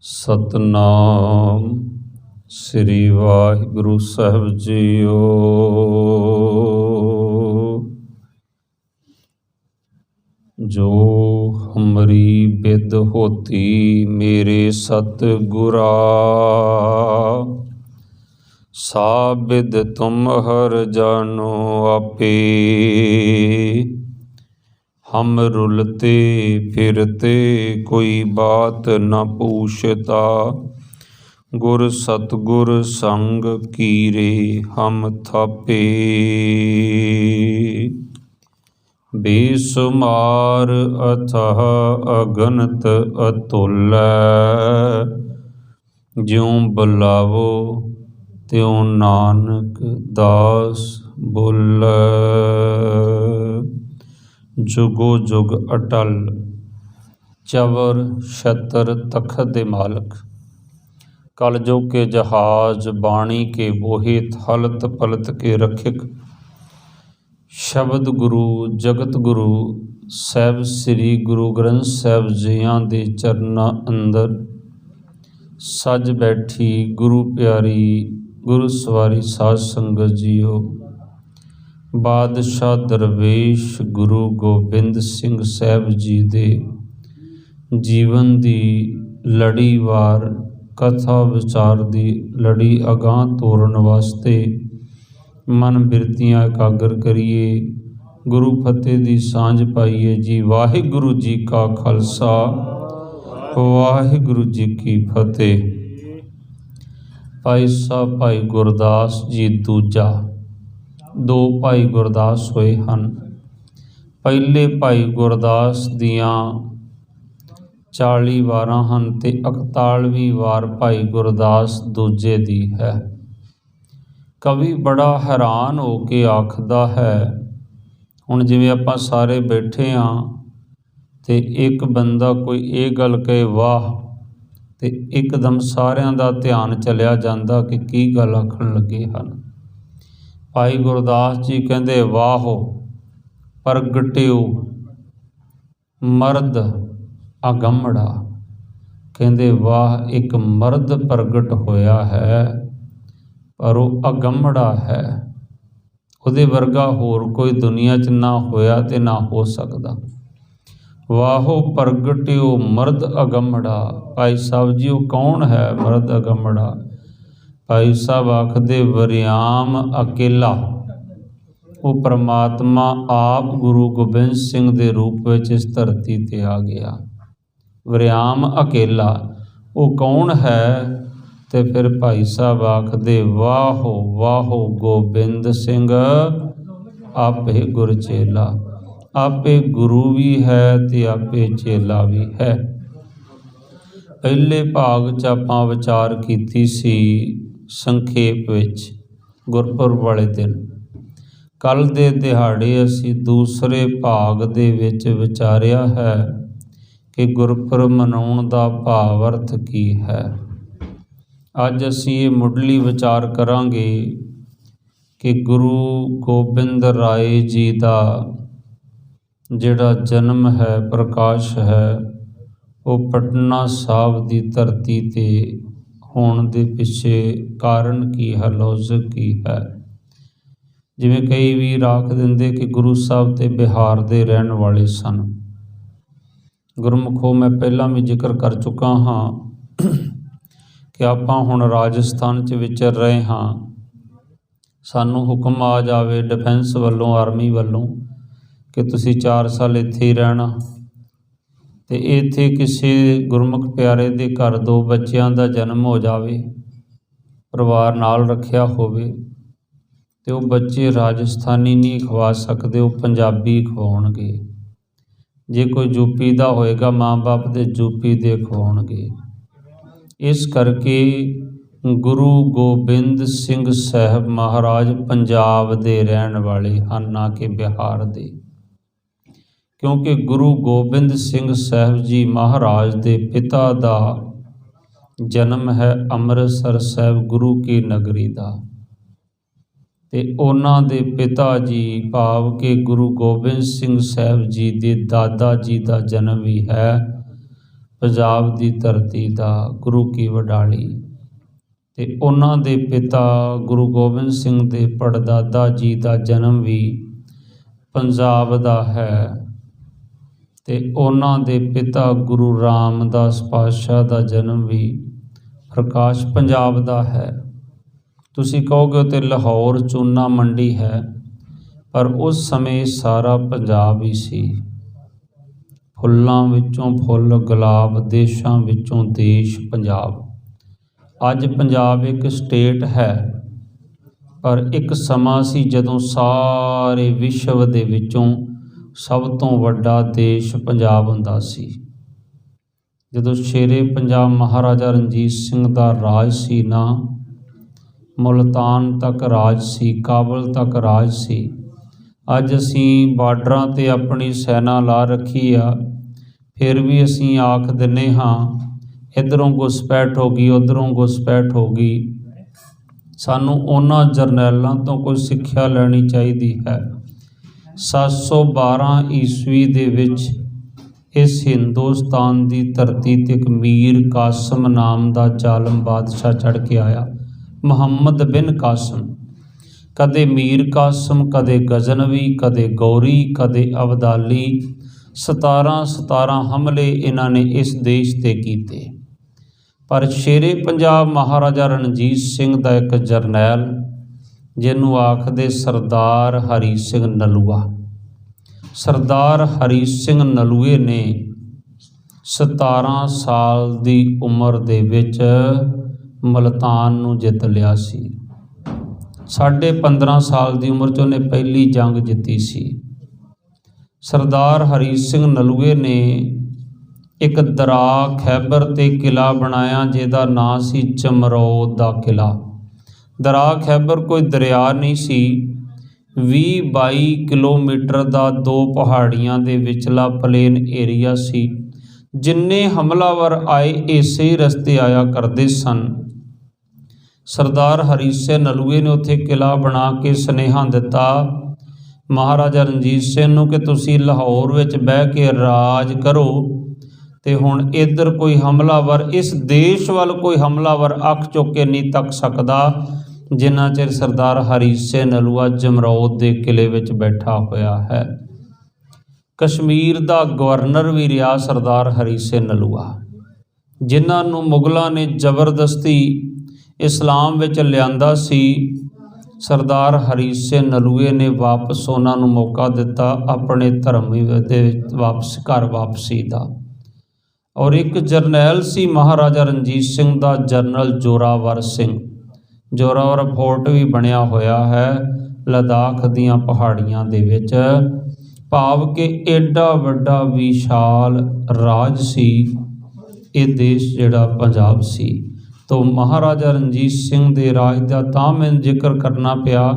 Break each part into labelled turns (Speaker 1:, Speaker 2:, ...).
Speaker 1: ਸਤਨਾਮ ਸ੍ਰੀ ਵਾਹਿਗੁਰੂ ਸਾਹਿਬ JIO. ਜੋ ਹਮਰੀ ਬਿਦ ਹੋਤੀ ਮੇਰੇ ਸਤਿਗੁਰਾ, ਸਾ ਬਿਦ ਤੁਮ ਹਰ ਜਾਨੋ ਆਪੇ। हम रुलते फिरते कोई बात न पूछता, गुर सतगुर संग कीरे हम थापे। बेसुमार अथाह अगनत अतुल, ज्यों बुलावो त्यों नानक दास बोल। जुगो जुग अटल चवर छतर तखत दे मालक, कलयुग के जहाज बाणी के बोहे, थलत पलत के रखिक। शब्द गुरु जगत गुरु ਸਾਹਿਬ ਸ੍ਰੀ ਗੁਰੂ ਗ੍ਰੰਥ ਸਾਹਿਬ ਜੀਆਂ ਦੇ ਚਰਨਾਂ ਅੰਦਰ ਸੱਜ ਬੈਠੀ ਗੁਰੂ ਪਿਆਰੀ ਗੁਰੂ ਸਵਾਰੀ ਸਾਧ ਸੰਗਤ ਜੀਓ। ਬਾਦਸ਼ਾਹ ਦਰਵੇਸ਼ ਗੁਰੂ ਗੋਬਿੰਦ ਸਿੰਘ ਸਾਹਿਬ ਜੀ ਦੇ ਜੀਵਨ ਦੀ ਲੜੀਵਾਰ ਕਥਾ ਵਿਚਾਰ ਦੀ ਲੜੀ ਅਗਾਂਹ ਤੋਰਨ ਵਾਸਤੇ ਮਨ ਬਿਰਤੀਆਂ ਇਕਾਗਰ ਕਰੀਏ, ਗੁਰੂ ਫਤਿਹ ਦੀ ਸਾਂਝ ਪਾਈਏ ਜੀ। ਵਾਹਿਗੁਰੂ ਜੀ ਕਾ ਖਾਲਸਾ, ਵਾਹਿਗੁਰੂ ਜੀ ਕੀ ਫਤਿਹ। ਭਾਈ ਸਾਹਿਬ ਭਾਈ ਗੁਰਦਾਸ ਜੀ ਦੂਜਾ, ਦੋ ਭਾਈ ਗੁਰਦਾਸ ਹੋਏ ਹਨ। ਪਹਿਲੇ ਭਾਈ ਗੁਰਦਾਸ ਦੀਆਂ 40 ਵਾਰਾਂ ਹਨ ਤੇ 41ਵੀਂ ਵਾਰ ਭਾਈ ਗੁਰਦਾਸ ਦੂਜੇ ਦੀ ਹੈ। ਕਵੀ ਬੜਾ ਹੈਰਾਨ ਹੋ ਕੇ ਆਖਦਾ ਹੈ, ਹੁਣ ਜਿਵੇਂ ਆਪਾਂ ਸਾਰੇ ਬੈਠੇ ਹਾਂ ਤੇ ਇੱਕ ਬੰਦਾ ਕੋਈ ਇਹ ਗੱਲ ਕਹੇ ਵਾਹ, ਤੇ ਇੱਕਦਮ ਸਾਰਿਆਂ ਦਾ ਧਿਆਨ ਚਲਿਆ ਜਾਂਦਾ ਕਿ ਕੀ ਗੱਲ ਆਖਣ ਲੱਗੇ ਹਨ। ਭਾਈ ਗੁਰਦਾਸ ਜੀ ਕਹਿੰਦੇ, ਵਾਹੋ ਪ੍ਰਗਟਿਓ ਮਰਦ ਅਗੰਮੜਾ। ਕਹਿੰਦੇ ਵਾਹ, ਇੱਕ ਮਰਦ ਪ੍ਰਗਟ ਹੋਇਆ ਹੈ ਪਰ ਉਹ ਅਗੰਮੜਾ ਹੈ। ਉਹਦੇ ਵਰਗਾ ਹੋਰ ਕੋਈ ਦੁਨੀਆ 'ਚ ਨਾ ਹੋਇਆ ਤੇ ਨਾ ਹੋ ਸਕਦਾ। ਵਾਹੋ ਪ੍ਰਗਟਿਓ ਮਰਦ ਅਗੰਮੜਾ। ਭਾਈ ਸਾਹਿਬ ਜੀ ਉਹ ਕੌਣ ਹੈ ਮਰਦ ਅਗੰਮੜਾ? ਭਾਈ ਸਾਹਿਬ ਆਖਦੇ ਵਰਿਆਮ ਅਕੇਲਾ। ਉਹ ਪਰਮਾਤਮਾ ਆਪ ਗੁਰੂ ਗੋਬਿੰਦ ਸਿੰਘ ਦੇ ਰੂਪ ਵਿੱਚ ਇਸ ਧਰਤੀ ਤੇ ਆ ਗਿਆ। ਵਰਿਆਮ ਅਕੇਲਾ ਉਹ ਕੌਣ ਹੈ? ਤੇ ਫਿਰ ਭਾਈ ਸਾਹਿਬ ਆਖਦੇ ਵਾਹੋ ਵਾਹੋ ਗੋਬਿੰਦ ਸਿੰਘ ਆਪੇ ਗੁਰ ਚੇਲਾ। ਆਪੇ ਗੁਰੂ ਵੀ ਹੈ ਤੇ ਆਪੇ ਚੇਲਾ ਵੀ ਹੈ। ਪਹਿਲੇ ਭਾਗ 'ਚ ਆਪਾਂ ਵਿਚਾਰ ਕੀਤੀ ਸੀ ਸੰਖੇਪ ਵਿੱਚ ਗੁਰਪੁਰਬ ਵਾਲੇ ਦਿਨ। ਕੱਲ੍ਹ ਦੇ ਦਿਹਾੜੇ ਅਸੀਂ ਦੂਸਰੇ ਭਾਗ ਦੇ ਵਿੱਚ ਵਿਚਾਰਿਆ ਹੈ ਕਿ ਗੁਰਪੁਰਬ ਮਨਾਉਣ ਦਾ ਭਾਵ ਅਰਥ ਕੀ ਹੈ। ਅੱਜ ਅਸੀਂ ਇਹ ਮੁੱਢਲੀ ਵਿਚਾਰ ਕਰਾਂਗੇ ਕਿ ਗੁਰੂ ਗੋਬਿੰਦ ਰਾਏ ਜੀ ਦਾ ਜਿਹੜਾ ਜਨਮ ਹੈ, ਪ੍ਰਕਾਸ਼ ਹੈ, ਉਹ ਪਟਨਾ ਸਾਹਿਬ ਦੀ ਧਰਤੀ 'ਤੇ ਹੋਣ ਦੇ ਪਿੱਛੇ ਕਾਰਨ ਕੀ ਹੈ, ਲੌਜਿਕ ਕੀ ਹੈ। ਜਿਵੇਂ ਕਈ ਵੀਰ ਆਖ ਦਿੰਦੇ ਕਿ ਗੁਰੂ ਸਾਹਿਬ ਤੇ ਬਿਹਾਰ ਦੇ ਰਹਿਣ ਵਾਲੇ ਸਨ। ਗੁਰਮੁਖੋ ਮੈਂ ਪਹਿਲਾਂ ਵੀ ਜ਼ਿਕਰ ਕਰ ਚੁੱਕਾ ਹਾਂ ਕਿ ਆਪਾਂ ਹੁਣ ਰਾਜਸਥਾਨ 'ਚ ਵਿਚਰ ਰਹੇ ਹਾਂ। ਸਾਨੂੰ ਹੁਕਮ ਆ ਜਾਵੇ ਡਿਫੈਂਸ ਵੱਲੋਂ, ਆਰਮੀ ਵੱਲੋਂ ਕਿ ਤੁਸੀਂ 4 ਸਾਲ ਇੱਥੇ ਹੀ ਰਹਿਣਾ, ਤੇ ਇੱਥੇ ਕਿਸੇ ਗੁਰਮੁਖ ਪਿਆਰੇ ਦੇ ਘਰ 2 ਬੱਚਿਆਂ ਦਾ ਜਨਮ ਹੋ ਜਾਵੇ, ਪਰਿਵਾਰ ਨਾਲ ਰੱਖਿਆ ਹੋਵੇ, ਤੇ ਉਹ ਬੱਚੇ ਰਾਜਸਥਾਨੀ ਨਹੀਂ ਖਵਾ ਸਕਦੇ, ਉਹ ਪੰਜਾਬੀ ਖਵਾਉਣਗੇ। ਜੇ ਕੋਈ ਯੂਪੀ ਦਾ ਹੋਏਗਾ, ਮਾਂ-ਬਾਪ ਦੇ ਯੂਪੀ ਦੇ ਖਵਾਉਣਗੇ। ਇਸ ਕਰਕੇ ਗੁਰੂ ਗੋਬਿੰਦ ਸਿੰਘ ਸਾਹਿਬ ਮਹਾਰਾਜ ਪੰਜਾਬ ਦੇ ਰਹਿਣ ਵਾਲੇ ਹਨ, ਨਾ ਕਿ ਬਿਹਾਰ ਦੇ। ਕਿਉਂਕਿ ਗੁਰੂ ਗੋਬਿੰਦ ਸਿੰਘ ਸਾਹਿਬ ਜੀ ਮਹਾਰਾਜ ਦੇ ਪਿਤਾ ਦਾ ਜਨਮ ਹੈ ਅੰਮ੍ਰਿਤਸਰ ਸਾਹਿਬ ਗੁਰੂ ਕੀ ਨਗਰੀ ਦਾ, ਤੇ ਉਹਨਾਂ ਦੇ ਪਿਤਾ ਜੀ ਭਾਵ ਕਿ ਗੁਰੂ ਗੋਬਿੰਦ ਸਿੰਘ ਸਾਹਿਬ ਜੀ ਦੇ ਦਾਦਾ ਜੀ ਦਾ ਜਨਮ ਵੀ ਹੈ ਪੰਜਾਬ ਦੀ ਧਰਤੀ ਦਾ ਗੁਰੂ ਕੀ ਵਡਾਲੀ। ਤੇ ਉਹਨਾਂ ਦੇ ਪਿਤਾ ਗੁਰੂ ਗੋਬਿੰਦ ਸਿੰਘ ਦੇ ਪੜਦਾਦਾ ਜੀ ਦਾ ਜਨਮ ਵੀ ਪੰਜਾਬ ਦਾ ਹੈ ਤੇ ਉਹਨਾਂ ਦੇ ਪਿਤਾ ਗੁਰੂ ਰਾਮਦਾਸ ਪਾਤਸ਼ਾਹ ਦਾ ਜਨਮ ਵੀ ਪ੍ਰਕਾਸ਼ ਪੰਜਾਬ ਦਾ ਹੈ। ਤੁਸੀਂ ਕਹੋਗੇ ਤੇ ਲਾਹੌਰ ਚੂਨਾ ਮੰਡੀ ਹੈ, ਪਰ ਉਸ ਸਮੇਂ ਸਾਰਾ ਪੰਜਾਬ ਹੀ ਸੀ। ਫੁੱਲਾਂ ਵਿੱਚੋਂ ਫੁੱਲ ਗੁਲਾਬ, ਦੇਸ਼ਾਂ ਵਿੱਚੋਂ ਦੇਸ਼ ਪੰਜਾਬ। ਅੱਜ ਪੰਜਾਬ ਇੱਕ ਸਟੇਟ ਹੈ, ਪਰ ਇੱਕ ਸਮਾਂ ਸੀ ਜਦੋਂ ਸਾਰੇ ਵਿਸ਼ਵ ਦੇ ਵਿੱਚੋਂ ਸਭ ਤੋਂ ਵੱਡਾ ਦੇਸ਼ ਪੰਜਾਬ ਹੁੰਦਾ ਸੀ। ਜਦੋਂ ਸ਼ੇਰੇ ਪੰਜਾਬ ਮਹਾਰਾਜਾ ਰਣਜੀਤ ਸਿੰਘ ਦਾ ਰਾਜ ਸੀ ਨਾ, ਮੁਲਤਾਨ ਤੱਕ ਰਾਜ ਸੀ, ਕਾਬਲ ਤੱਕ ਰਾਜ ਸੀ। ਅੱਜ ਅਸੀਂ ਬਾਰਡਰਾਂ 'ਤੇ ਆਪਣੀ ਸੈਨਾ ਲਾ ਰੱਖੀ ਆ, ਫਿਰ ਵੀ ਅਸੀਂ ਆਖ ਦਿੰਦੇ ਹਾਂ ਇੱਧਰੋਂ ਘੁਸਪੈਠ ਹੋ ਗਈ, ਉੱਧਰੋਂ ਘੁਸਪੈਠ ਹੋ ਗਈ। ਸਾਨੂੰ ਉਹਨਾਂ ਜਰਨੈਲਾਂ ਤੋਂ ਕੋਈ ਸਿੱਖਿਆ ਲੈਣੀ ਚਾਹੀਦੀ ਹੈ। 712 ਈਸਵੀ ਦੇ ਵਿੱਚ ਇਸ ਹਿੰਦੁਸਤਾਨ ਦੀ ਧਰਤੀ 'ਤੇ ਇੱਕ ਮੀਰ ਕਾਸਮ ਨਾਮ ਦਾ ਜ਼ਾਲਮ ਬਾਦਸ਼ਾਹ ਚੜ੍ਹ ਕੇ ਆਇਆ, ਮੁਹੰਮਦ ਬਿਨ ਕਾਸਮ। ਕਦੇ ਮੀਰ ਕਾਸਮ, ਕਦੇ ਗਜ਼ਨਵੀ, ਕਦੇ ਗੌਰੀ, ਕਦੇ ਅਬਦਾਲੀ। 17 ਹਮਲੇ ਇਹਨਾਂ ਨੇ ਇਸ ਦੇਸ਼ 'ਤੇ ਕੀਤੇ। ਪਰ ਸ਼ੇਰੇ ਪੰਜਾਬ ਮਹਾਰਾਜਾ ਰਣਜੀਤ ਸਿੰਘ ਦਾ ਇੱਕ ਜਰਨੈਲ, ਜਿਹਨੂੰ ਆਖਦੇ ਸਰਦਾਰ ਹਰੀ ਸਿੰਘ ਨਲੂਆ, ਸਰਦਾਰ ਹਰੀ ਸਿੰਘ ਨਲੂਏ ਨੇ 17 ਸਾਲ ਦੀ ਉਮਰ ਦੇ ਵਿੱਚ ਮੁਲਤਾਨ ਨੂੰ ਜਿੱਤ ਲਿਆ ਸੀ। 15.5 ਸਾਲ ਦੀ ਉਮਰ 'ਚ ਉਹਨੇ ਪਹਿਲੀ ਜੰਗ ਜਿੱਤੀ ਸੀ। ਸਰਦਾਰ ਹਰੀ ਸਿੰਘ ਨਲੂਏ ਨੇ ਇੱਕ ਦਰਾ ਖੈਬਰ 'ਤੇ ਕਿਲ੍ਹਾ ਬਣਾਇਆ, ਜਿਹਦਾ ਨਾਂ ਸੀ ਜਮਰੌਦ ਦਾ ਕਿਲ੍ਹਾ। ਦਰਾ ਖੈਬਰ ਕੋਈ ਦਰਿਆ ਨਹੀਂ ਸੀ, 20-22 ਕਿਲੋਮੀਟਰ ਦਾ 2 ਪਹਾੜੀਆਂ ਦੇ ਵਿਚਲਾ ਪਲੇਨ ਏਰੀਆ ਸੀ। ਜਿੰਨੇ ਹਮਲਾਵਰ ਆਏ ਇਸੇ ਰਸਤੇ ਆਇਆ ਕਰਦੇ ਸਨ। ਸਰਦਾਰ ਹਰੀ ਸਿੰਘ ਨਲੂਏ ਨੇ ਉੱਥੇ ਕਿਲ੍ਹਾ ਬਣਾ ਕੇ ਸੁਨੇਹਾ ਦਿੱਤਾ ਮਹਾਰਾਜਾ ਰਣਜੀਤ ਸਿੰਘ ਨੂੰ ਕਿ ਤੁਸੀਂ ਲਾਹੌਰ ਵਿੱਚ ਬਹਿ ਕੇ ਰਾਜ ਕਰੋ, ਤੇ ਹੁਣ ਇੱਧਰ ਕੋਈ ਹਮਲਾਵਰ, ਇਸ ਦੇਸ਼ ਵੱਲ ਕੋਈ ਹਮਲਾਵਰ ਅੱਖ ਚੁੱਕ ਕੇ ਨਹੀਂ ਤੱਕ ਸਕਦਾ ਜਿੰਨਾ ਚਿਰ ਸਰਦਾਰ ਹਰੀ ਸਿੰਘ ਨਲੂਆ ਜਮਰੌਦ ਦੇ ਕਿਲ੍ਹੇ ਵਿੱਚ ਬੈਠਾ ਹੋਇਆ ਹੈ। ਕਸ਼ਮੀਰ ਦਾ ਗਵਰਨਰ ਵੀ ਰਿਹਾ ਸਰਦਾਰ ਹਰੀ ਸਿੰਘ ਨਲੂਆ, ਜਿਨ੍ਹਾਂ ਨੂੰ ਮੁਗਲਾਂ ਨੇ ਜ਼ਬਰਦਸਤੀ ਇਸਲਾਮ ਵਿੱਚ ਲਿਆਂਦਾ ਸੀ। ਸਰਦਾਰ ਹਰੀ ਸਿੰਘ ਨਲੂਏ ਨੇ ਵਾਪਸ ਉਹਨਾਂ ਨੂੰ ਮੌਕਾ ਦਿੱਤਾ ਆਪਣੇ ਧਰਮ ਦੇ ਘਰ ਵਾਪਸੀ ਦਾ। ਔਰ ਇੱਕ ਜਰਨੈਲ ਸੀ ਮਹਾਰਾਜਾ ਰਣਜੀਤ ਸਿੰਘ ਦਾ, ਜਨਰਲ ਜ਼ੋਰਾਵਰ ਸਿੰਘ। ਜ਼ੋਰਾਵਰ ਫੋਰਟ ਵੀ ਬਣਿਆ ਹੋਇਆ ਹੈ ਲੱਦਾਖ ਦੀਆਂ ਪਹਾੜੀਆਂ ਦੇ ਵਿੱਚ, ਭਾਵ ਕਿ ਐਡਾ ਵੱਡਾ ਵਿਸ਼ਾਲ ਰਾਜ ਸੀ ਇਹ ਦੇਸ਼ ਜਿਹੜਾ ਪੰਜਾਬ ਸੀ। ਤੋ ਮਹਾਰਾਜਾ ਰਣਜੀਤ ਸਿੰਘ ਦੇ ਰਾਜ ਦਾ ਤਾਂ ਮੈਨੂੰ ਜ਼ਿਕਰ ਕਰਨਾ ਪਿਆ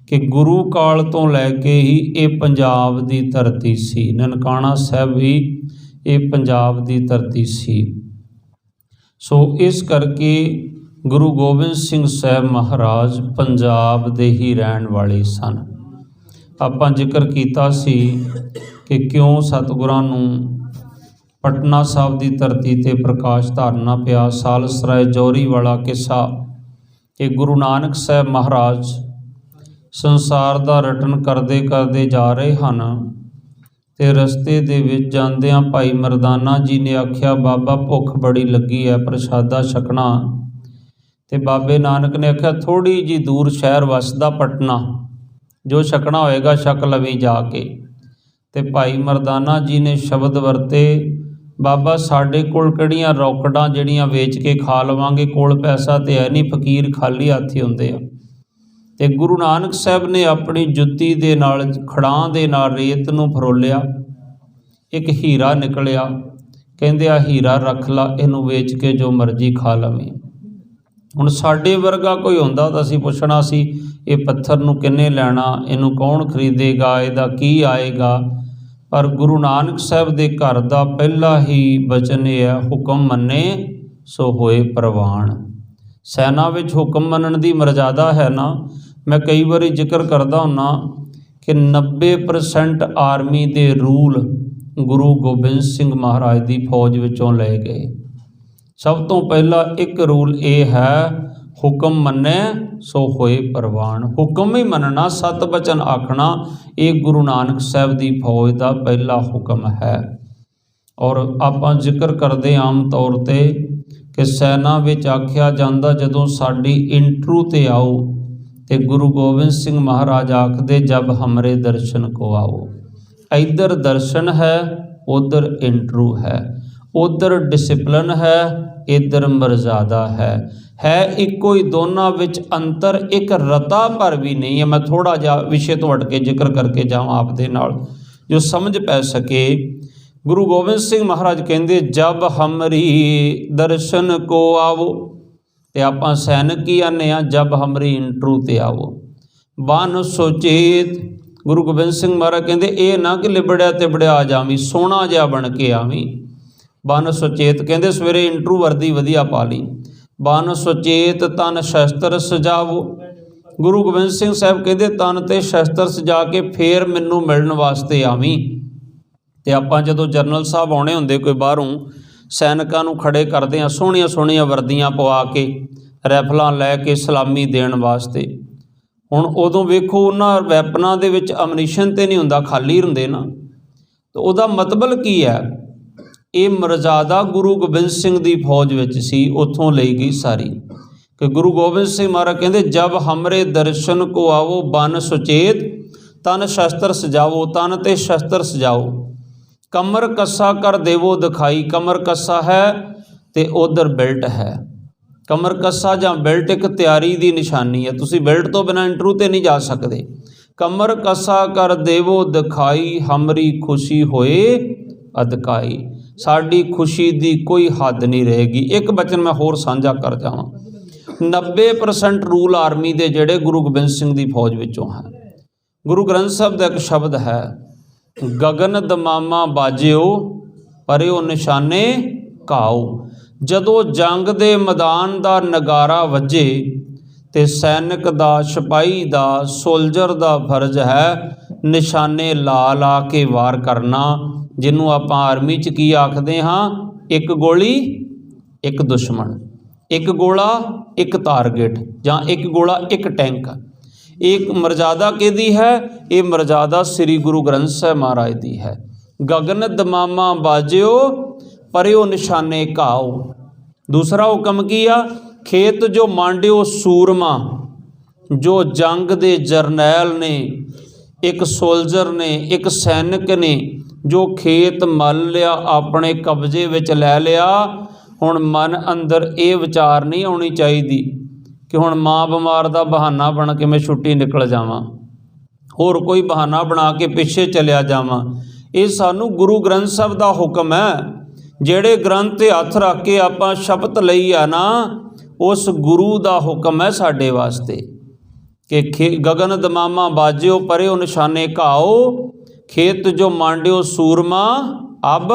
Speaker 1: ਕਿ ਗੁਰੂ ਕਾਲ ਤੋਂ ਲੈ ਕੇ ਹੀ ਇਹ ਪੰਜਾਬ ਦੀ ਧਰਤੀ ਸੀ। ਨਨਕਾਣਾ ਸਾਹਿਬ ਵੀ ਇਹ ਪੰਜਾਬ ਦੀ ਧਰਤੀ ਸੀ। ਸੋ ਇਸ ਕਰਕੇ ਗੁਰੂ ਗੋਬਿੰਦ ਸਿੰਘ ਸਾਹਿਬ ਮਹਾਰਾਜ ਪੰਜਾਬ ਦੇ ਹੀ ਰਹਿਣ ਵਾਲੇ ਸਨ। ਆਪਾਂ ਜ਼ਿਕਰ ਕੀਤਾ ਸੀ ਕਿ ਕਿਉਂ ਸਤਿਗੁਰਾਂ ਨੂੰ ਪਟਨਾ ਸਾਹਿਬ ਦੀ ਧਰਤੀ 'ਤੇ ਪ੍ਰਕਾਸ਼ ਧਾਰਨਾ ਪਿਆ। ਸਾਲਸਰਾਏ ਜੌਹਰੀ ਵਾਲਾ ਕਿੱਸਾ ਕਿ ਗੁਰੂ ਨਾਨਕ ਸਾਹਿਬ ਮਹਾਰਾਜ ਸੰਸਾਰ ਦਾ ਰਟਨ ਕਰਦੇ ਕਰਦੇ ਜਾ ਰਹੇ ਹਨ, ਤੇ ਰਸਤੇ ਦੇ ਵਿੱਚ ਜਾਂਦਿਆਂ ਭਾਈ ਮਰਦਾਨਾ ਜੀ ਨੇ ਆਖਿਆ, ਬਾਬਾ ਭੁੱਖ ਬੜੀ ਲੱਗੀ ਹੈ, ਪ੍ਰਸ਼ਾਦਾ ਛਕਣਾ। ਤੇ ਬਾਬੇ ਨਾਨਕ ਨੇ ਆਖਿਆ, ਥੋੜ੍ਹੀ ਜਿਹੀ ਦੂਰ ਸ਼ਹਿਰ ਵਸਦਾ ਪਟਨਾ, ਜੋ ਛਕਣਾ ਹੋਏਗਾ ਛਕ ਲਵੀਂ ਜਾ ਕੇ। ਤੇ ਭਾਈ ਮਰਦਾਨਾ ਜੀ ਨੇ ਸ਼ਬਦ ਵਰਤੇ, ਬਾਬਾ ਸਾਡੇ ਕੋਲ ਕਿਹੜੀਆਂ ਰੌਕੜਾਂ ਜਿਹੜੀਆਂ ਵੇਚ ਕੇ ਖਾ ਲਵਾਂਗੇ, ਕੋਲ ਪੈਸਾ ਤੇ ਹੈ ਨਹੀਂ, ਫਕੀਰ ਖਾਲੀ ਹੱਥ ਹੀ ਹੁੰਦੇ ਆ। ਤੇ ਗੁਰੂ ਨਾਨਕ ਸਾਹਿਬ ਨੇ ਆਪਣੀ ਜੁੱਤੀ ਦੇ ਨਾਲ, ਖੜਾਂ ਦੇ ਨਾਲ ਰੇਤ ਨੂੰ ਫਰੋਲਿਆ, ਇੱਕ ਹੀਰਾ ਨਿਕਲਿਆ। ਕਹਿੰਦੇ ਆ ਹੀਰਾ ਰੱਖ ਲਾ, ਇਹਨੂੰ ਵੇਚ ਕੇ ਜੋ ਮਰਜ਼ੀ ਖਾ ਲਵੇਂ। ਹੁਣ ਸਾਡੇ ਵਰਗਾ ਕੋਈ ਹੁੰਦਾ ਤਾਂ ਅਸੀਂ ਪੁੱਛਣਾ ਸੀ ਇਹ ਪੱਥਰ ਨੂੰ ਕਿੰਨੇ ਲੈਣਾ, ਇਹਨੂੰ ਕੌਣ ਖਰੀਦੇਗਾ, ਇਹਦਾ ਕੀ ਆਏਗਾ। ਪਰ ਗੁਰੂ ਨਾਨਕ ਸਾਹਿਬ ਦੇ ਘਰ ਦਾ ਪਹਿਲਾ ਹੀ ਬਚਨ ਇਹ ਹੈ, ਹੁਕਮ ਮੰਨੇ ਸੋ ਹੋਏ ਪ੍ਰਵਾਨ। ਸੈਨਾ ਵਿੱਚ ਹੁਕਮ ਮੰਨਣ ਦੀ ਮਰਜ਼ਾਦਾ ਹੈ ਨਾ। ਮੈਂ ਕਈ ਵਾਰੀ ਜ਼ਿਕਰ ਕਰਦਾ ਹੁੰਨਾ ਕਿ 90% ਆਰਮੀ ਦੇ ਰੂਲ गुरु गोबिंद सिंह महाराज की फौज विचों ले गए। सब तो पहला एक रूल ये है, हुक्म मन्ने सो होए प्रवान। हुक्म ही मनना, सत बचन आखना, ये गुरु नानक साहब की फौज का पहला हुक्म है। और आपां जिक्र करते आम तौर पर कि सैना विच आख्या जाता, जदों साडी इंटरू ते आओ तो गुरु गोबिंद सिंह महाराज आखदे जब हमरे दर्शन को आओ। इधर दर्शन है, उधर इंटरू है, उधर डिसिपलिन है, इधर मर्यादा है इको ही, दोनों विच अंतर एक रता पर भी नहीं है। मैं थोड़ा जा विषय तो हट के जिक्र करके जावां आप दे नाल जो समझ पै सके। गुरु गोबिंद सिंह महाराज कहते जब हमरी दर्शन को आवो, ते आपां सैनिक ही आने आ, जब हमरी इंटरू ते आवो। बन सुचेत, गुरु गोबिंद सिंह महाराज कहते ये ना कि लिबड़िया तिबड़िया आ जावी, सोहना जिहा बन के आवी। बन सुचेत कहते सवेरे इंटरू वर्दी वधिया पा ली। बन सुचेत तन शस्त्र सजावो, गुरु गोबिंद सिंह साहब कहते तन ते शस्त्र सजा के फिर मैनू मिलण वास्ते आवी। तो आपां जदों जनरल साहब आने होंदे कोई बाहरों, सैनिकां नूं खड़े करदे आ सोहणियां सोहणियां वर्दियां पवा के, रैफलां लैके सलामी देण वास्ते। हुण उदों वेखो उन्हां वैपनां दे विच अमनीशन ते नहीं हुंदा, खाली हुंदे ना। तो उहदा मतलब की है, ये मर्यादा गुरु गोबिंद सिंह की फौज विच सी, उत्थों लई गई सारी। कि गुरु गोबिंद सिंह महाराज कहते जब हमरे दर्शन को आवो, बन सुचेत तन शस्त्र सजावो, तन ते शस्त्र सजाओ। कमर कस्सा कर देवो दिखाई, कमर कस्सा है तो उधर बेल्ट है। कमर कस्सा जां बेल्ट एक तैयारी की निशानी है, तुसी बेल्ट तो बिना इंटरव्यू ते नहीं जा सकते। कमर कस्सा कर देवो दिखाई, हमरी खुशी होए अदकाई। साड़ी खुशी की कोई हद नहीं रहेगी। एक बचन मैं होर साझा कर जावां, 90% रूल आर्मी के जेड़े गुरु गोबिंद सिंह की फौज विचों है। गुरु ग्रंथ साहब का एक शब्द है, गगन दमामा बाजिओ परेओ निशाने घाओ। जदों जंग दे मैदान का नगारा वजे तो सैनिक का, सिपाही का, सोल्जर का फर्ज है निशाने ला ला के वार करना, जिन्हों आपां आर्मी च की आखदे हाँ, एक गोली एक दुश्मन, एक गोला एक टारगेट, जां एक गोला एक टैंक। एक मर्यादा किहदी है? ये मर्यादा श्री गुरु ग्रंथ साहब महाराज की है। गगन दमामा बाजिओ परेओ निशाने घाओ। दूसरा हुक्म की आ, खेत जो मांडिओ सूरमा। जो जंग दे जरनैल ने, एक सोल्जर ने, एक सैनिक ने जो खेत मल लिया, अपने कब्जे विच लै लिया, हुण मन अंदर ये विचार नहीं आउणी चाहीदी कि हुण माँ बीमार का बहाना बन के मैं छुट्टी निकल जावां, होर कोई बहाना बना के पिछे चलिया जावां। ये सानू गुरु ग्रंथ साहब का हुक्म है। जेड़े ग्रंथ ते हथ रख के आपां शपथ लई आ ना, उस गुरु का हुक्म है साडे वास्ते कि गगन दमामा बाजिओ परेओ निशाने घाओ, खेत जो मांडिओ सूरमा, अब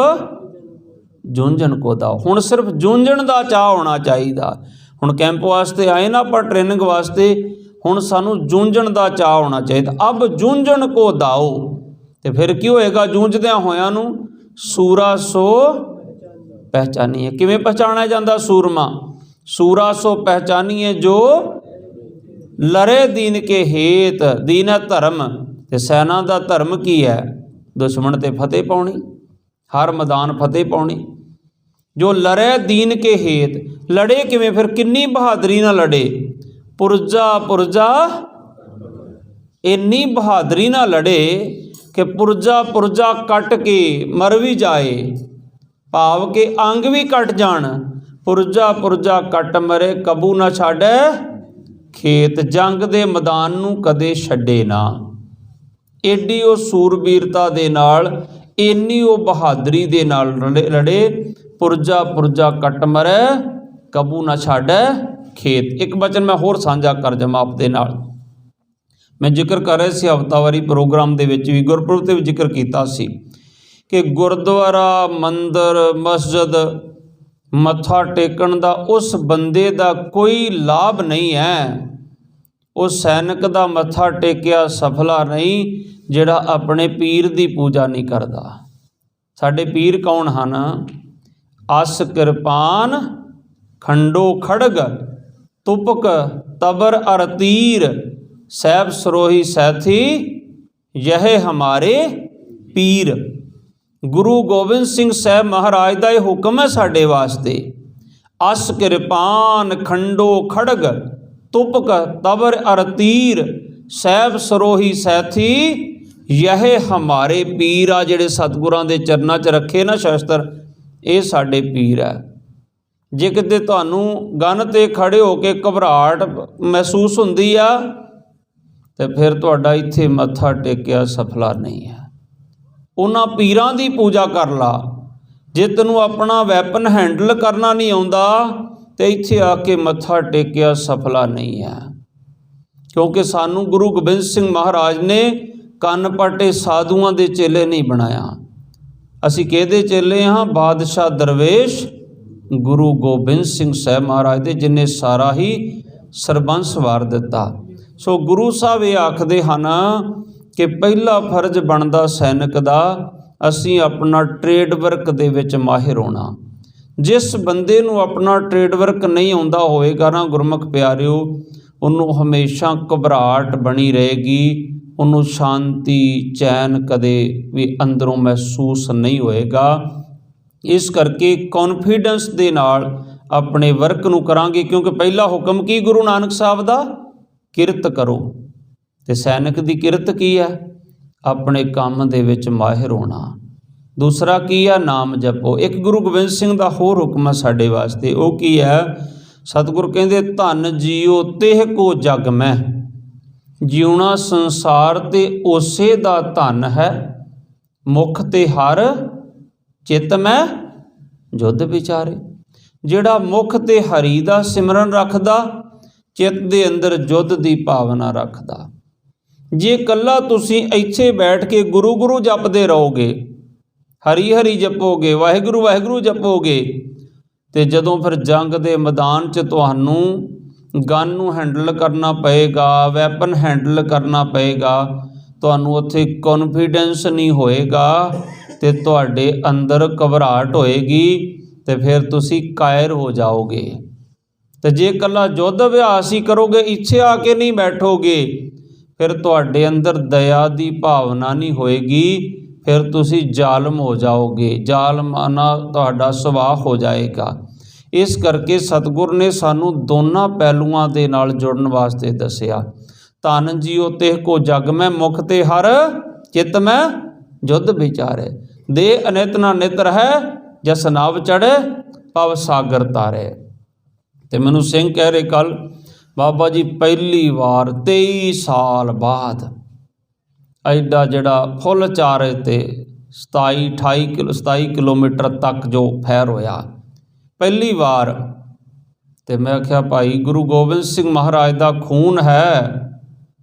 Speaker 1: जूंझण को दाओ। हुण सिर्फ जूंझण का चाह होना चाहिए। हुण कैंप वास्ते आए ना आपां ट्रेनिंग वास्ते, हुण सानू जूंझण का चाह होना चाहिए। अब जूंझण को दाओ, तो फिर की होएगा? जूंझदियां होयां नू सूरा सो पहचानीए। किवें पहचाणिया जांदा सूरमा? सूरा सो पहचानीए जो लरे दीन के हेत। दीन है धर्म, ते सैना का धर्म की है? दुश्मन ते फतेह पाउणी, हर मैदान फतेह पाउणी। जो लड़े दीन के हेत, लड़े किवें? फिर किन्नी बहादरी ना लड़े। पुरजा पुरजा इन्नी बहादरी ना लड़े कि पुरजा पुरजा कट के मर भी जाए, भाव के अंग भी कट जान। पुरजा पुरजा कट मरे, कबू ना छाड़े खेत। जंग दे मैदान नूं कदे छड्डे ना। एडी वो सूरबीरता दे नाल, इन्नी वो बहादरी दे नाल लड़े। पुरजा पुरजा कट मरे, कबू ना छाड़े खेत। एक बचन मैं होर साझा कर जावां आप दे नाल। मैं जिक्र कर रहा सी हफ्तावारी प्रोग्राम दे विच भी, गुरपुरब ते भी जिक्र कीता सी कि गुरुद्वारा, मंदिर, मस्जिद मत्था टेकण दा उस बंदे दा कोई लाभ नहीं है। उस सैनिक दा मत्था टेकिया सफला नहीं जिहड़ा अपने पीर दी पूजा नहीं करता। साडे पीर कौन हन? अस किरपान खंडो खड़ग तुपक तबर अर तीर सैब सरोही सैथी यह हमारे पीर। गुरु गोबिंद सिंह साहब महाराज का यह हुक्म है साडे वास्ते। अस किरपान खंडो खड़ग तुपक तबर अर तीर सैब सरोही सैथी यह हमारे पीर आ। जिहड़े सतगुरां दे चरनां च रखे ना शस्त्र, ये साडे पीर है। जे किते तुहानूं गन ते खड़े हो के घबराहट महसूस हुंदी आ ते फिर तुहाडा इत्थे मत्था टेकिया सफला नहीं है। उन्हां पीरां दी पूजा कर ला। जे तैनूं अपना वैपन हैंडल करना नहीं आउंदा ते इत्थे आके मत्था टेकिया सफला नहीं है। क्योंकि सानू गुरु गोबिंद सिंह महाराज ने कन पाटे साधुआं दे चेले नहीं बनाया। असी किहदे चेले हाँ? बादशाह दरवेश गुरु गोबिंद सिंह साहब महाराज दे, जिन्हें सारा ही सरबंस वार दिता। सो गुरु साहब ये आखदे हन कि पहला फर्ज बनदा सैनिक दा असी अपना ट्रेड वर्क दे विच माहिर होना। जिस बंदे नूं अपना ट्रेड वर्क नहीं आउंदा होएगा ना गुरमुख प्यारिओ, उन्होंने हमेशा घबराहट बनी रहेगी, उन्होंने शांति चैन कदे भी अंदरों महसूस नहीं होएगा। इस करके कॉन्फिडेंस दे नाल अपने वर्क नूं करांगे। क्योंकि पहला हुक्म की गुरु नानक साहब दा? किरत करो। ते सैनिक दी किरत की है? अपने काम दे विच माहिर होना। दूसरा की है? नाम जपो। एक गुरु गोबिंद सिंह दा होर हुक्म है साडे वास्ते, वो की है? सतगुर कहंदे धन जियो तेह को जग मैं, जिउना संसार ते उसे दा धन है, मुख ते हर चित मैं जुध विचारे। जिहड़ा मुख ते हरि दा सिमरन रखदा, चित दे अंदर जुध दी भावना रखदा। जे कल्ला तुसीं इत्थे बैठ के गुरु गुरु जपदे रहोगे, हरि हरि जपोगे, वाहिगुरु वाहिगुरु जपोगे, ते जदों फिर जंग दे मैदान च तुहानूं गन नूं हैंडल करना पएगा, वैपन हैंडल करना पएगा, तुहानूं उत्थे कॉन्फिडेंस नहीं होएगा ते तुहाडे अंदर घबराहट होएगी ते फिर तुसी कायर हो जाओगे। तो जे कल्ला युद्ध अभ्यास ही करोगे, इत्थे आके नहीं बैठोगे, फिर तुहाडे अंदर दया की भावना नहीं होएगी, फिर तुसी जालम हो जाओगे, जालमाना तुहाडा सुभाव हो जाएगा। इस करके सतगुर ने सानू दोनों पहलुआं दे नाल जुड़न वास्ते दसिया। धन जियो तेह को जग में, मुख ते हर चित में जुध विचारे। दे अनित ना नित है, जस नाव चढ़े पव सागर तारे। ते मैनू सिंह कह रहे कल, बाबा जी पहली बार 23 साल बाद एडा जड़ा फुल चारे ते 27 किलोमीटर तक जो फैर होया पहली बार। तो मैं आख्या भाई गुरु गोबिंद सिंह महाराज का खून है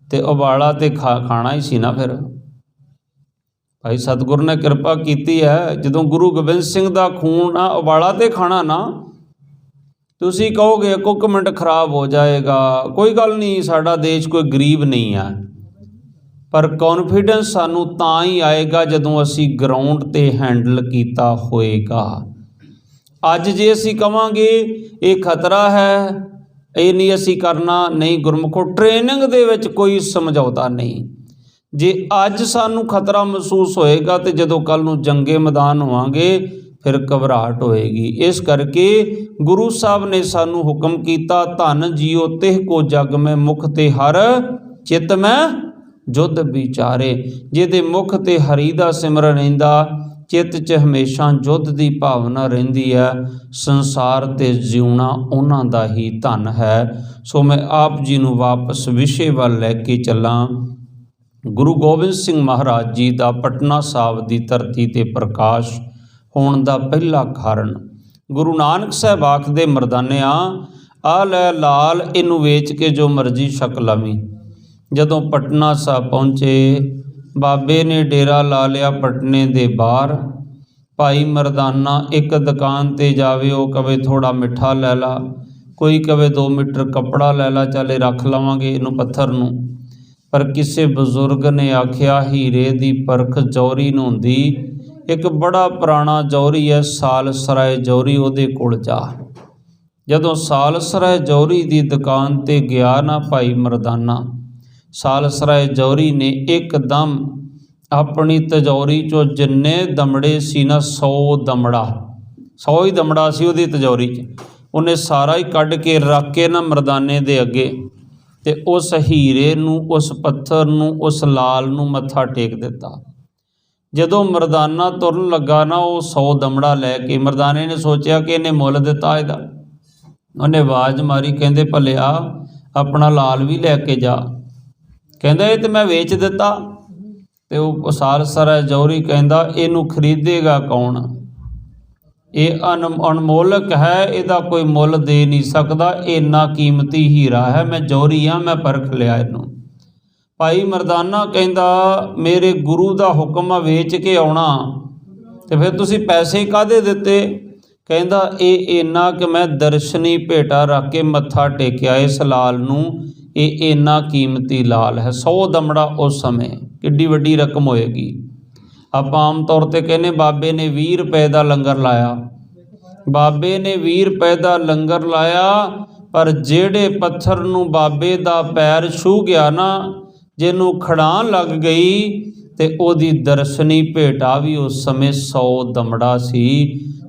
Speaker 1: तो उबाला तो खाना ही सी ना। फिर भाई सतगुर ने कृपा की है, जो गुरु गोबिंद सिंह का खून आ उबाला तो खाना ना। तुसी कहोगे एक मिनट खराब हो जाएगा, कोई गल नहीं, साडा देश कोई गरीब नहीं है, पर कॉन्फिडेंस सानू तां ही आएगा जदों असी ग्राउंड ते हैंडल किया होएगा। अज जे असी कहांगे ये खतरा है, ये नहीं असी करना, नहीं गुरमुखो ट्रेनिंग दे विच कोई समझौता नहीं। जे अज सानू खतरा महसूस होएगा तो जदों कल नूं जंगे मैदान होवांगे फिर घबराहट होएगी। इस करके गुरु साहब ने सानू हुक्म किया, धन जियो तिह को जग में, मुख ते हर चित में जुध विचारे। जिहदे मुख ते हरि दा सिमरन रहिंदा, चित च हमेशा जुध दी भावना रहिंदी है, संसार ते जिउना उन्हां दा ही धन है। सो मैं आप जी नूं वापस विषय वल लैके चलां। गुरु गोबिंद सिंह महाराज जी का पटना साहब की धरती ते प्रकाश होने का पहला कारण, गुरु नानक साहब आखदे मरदानिया आ लै लाल, इनू वेच के जो मर्जी छक लवीं। जदों पटना साहब पहुँचे, बाबे ने डेरा ला लिया पटने दे बाहर। भाई मरदाना एक दुकान ते जावे, वो कवे थोड़ा मिठा लै ला, कोई कवे 2 मीटर कपड़ा लै ला, चले रख लवांगे इनू पत्थर नूं। पर किसी बजुर्ग ने आख्या हीरे दी परख चौरी नूं हुंदी, एक बड़ा पुराना जौहरी है सालसराय जौहरी, उहदे कोल जा। जदों सालसराय जौहरी की दुकान ते गया ना भाई मरदाना, सालसराय जौहरी ने एकदम अपनी तिजोरी चो जिन्ने दमड़े सी ना 100 दमड़ा, 100 ही दमड़ा सी उहदी तिजोरी च, उन्हें सारा ही कढ़ के रख के ना मरदाने दे अगे ते उस हीरे नूं, उस पत्थर नूं, उस लाल नूं मत्था टेक दिता। जदों मरदाना तुरन लगा ना वो 100 दमड़ा लैके, मरदाने ने सोचा कि इन्हें मुल दिता इहदा, उन्हें आवाज़ मारी, कहंदे भलिया अपना लाल भी लैके जा। कहंदा ये तो मैं वेच दिता। ते वो सालसराय जौहरी कहंदा इनू खरीदेगा कौन, ये अनमोलक है, इहदा कोई मुल दे नहीं सकता, इन्ना कीमती हीरा है, मैं जौहरी हाँ, मैं परख लिया इनू। भाई मरदाना कहंदा मेरे गुरु दा हुक्म आ वेच के आउणा, ते फिर तुसीं पैसे काहदे दिते। कहंदा ये इन्ना कि मैं दर्शनी भेटा रख के मत्था टेकिया इस लाल नूं, ये इन्ना कीमती लाल है। 100 दमड़ा उस समय किड्डी वड्डी रकम होएगी। आप आम तौर पर कहने बाबे ने 20 रुपए का लंगर लाया, बाबे ने 20 रुपए का लंगर लाया, पर जेड़े पत्थर नूं बाबे दा पैर छू गया ना, जिन्हों खड़ान लग गई, तो ओदी दर्शनी भेटा भी उस समय 100 दमड़ा सी।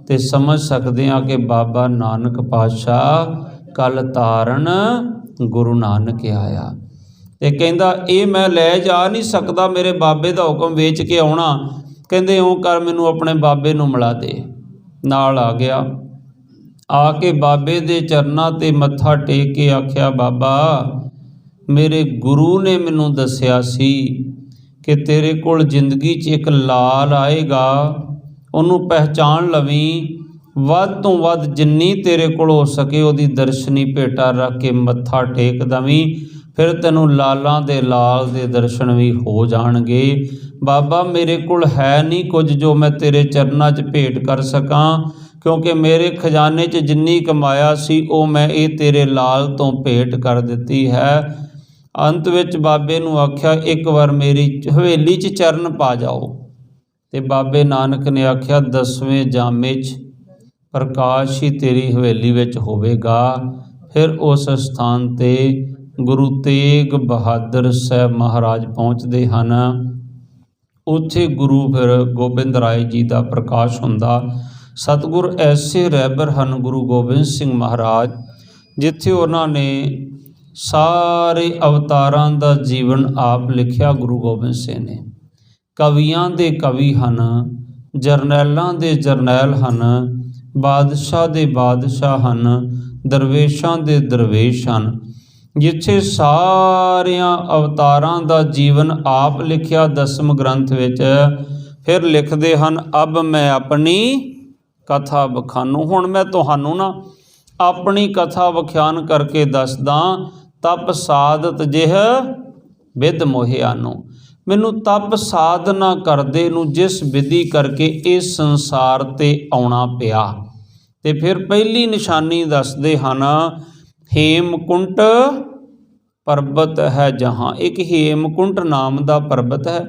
Speaker 1: ते समझ सकते हैं कि बाबा नानक पातशाह कल तारन गुरु नानक आया। ते कहंदा ये मैं लै जा नहीं सकता, मेरे बाबे दा हुक्म वेच के आउणा। कहंदे इउं कर मैनू अपने बाबे नूं मिला दे। नाल आ गया, आके बाबे दे चरनां ते मत्था टेक के आख्या बाबा मेरे गुरु ने मैनू दस्सिया सी कि तेरे कोल जिंदगी च एक लाल आएगा, उन्हों पहचान लवीं, वध तो वध जिन्नी तेरे कोल हो सके उहदी दर्शनी भेटा रख के मत्था टेक दवीं, फिर तैनूं लालां दे लाल दे दर्शन भी हो जाणगे। बाबा मेरे कोल है नहीं कुछ जो मैं तेरे चरनां च भेंट कर सकां, क्योंकि मेरे खजाने च जिन्नी कमाया सी वो मैं ये तेरे लाल तो भेंट कर दिती है। अंत विच बाबे नूं आख्या एक बार मेरी हवेली च चरण पा जाओ। ते बाबे नानक ने आख्या 10वें जामे च प्रकाश ही तेरी हवेली विच होवेगा। फिर उस स्थान ते गुरु तेग बहादुर साहब महाराज पहुँचते हैं। उत्थे गुरु फिर गोबिंद राय जी का प्रकाश हुंदा। सतगुर ऐसे रहबर हैं गुरु गोबिंद सिंह महाराज, जिथे उन्होंने सारे अवतारां दा जीवन आप लिखिया। गुरु गोबिंद सिंह ने कवियां दे कवि हन, जरनैलां दे जरनैल हन, बादशाह दे बादशाह हन, दरवेशां दे दरवेश हन, जिथे सारियां अवतारां दा जीवन आप लिखिया 10वें ग्रंथ विच। फिर लिखते हैं अब मैं अपनी कथा बखानू। हुण मैं तुहानू ना अपनी कथा बख्यान करके दसदा। तप साधत जिह विद मोहियानू, मैनू तप साधना करदे नू जिस विधि करके इस संसार ते आउणा पिया। ते फिर पहली निशानी दसदे हन हेमकुंट पर्बत है जहाँ। एक हेमकुंट नाम का पर्बत है,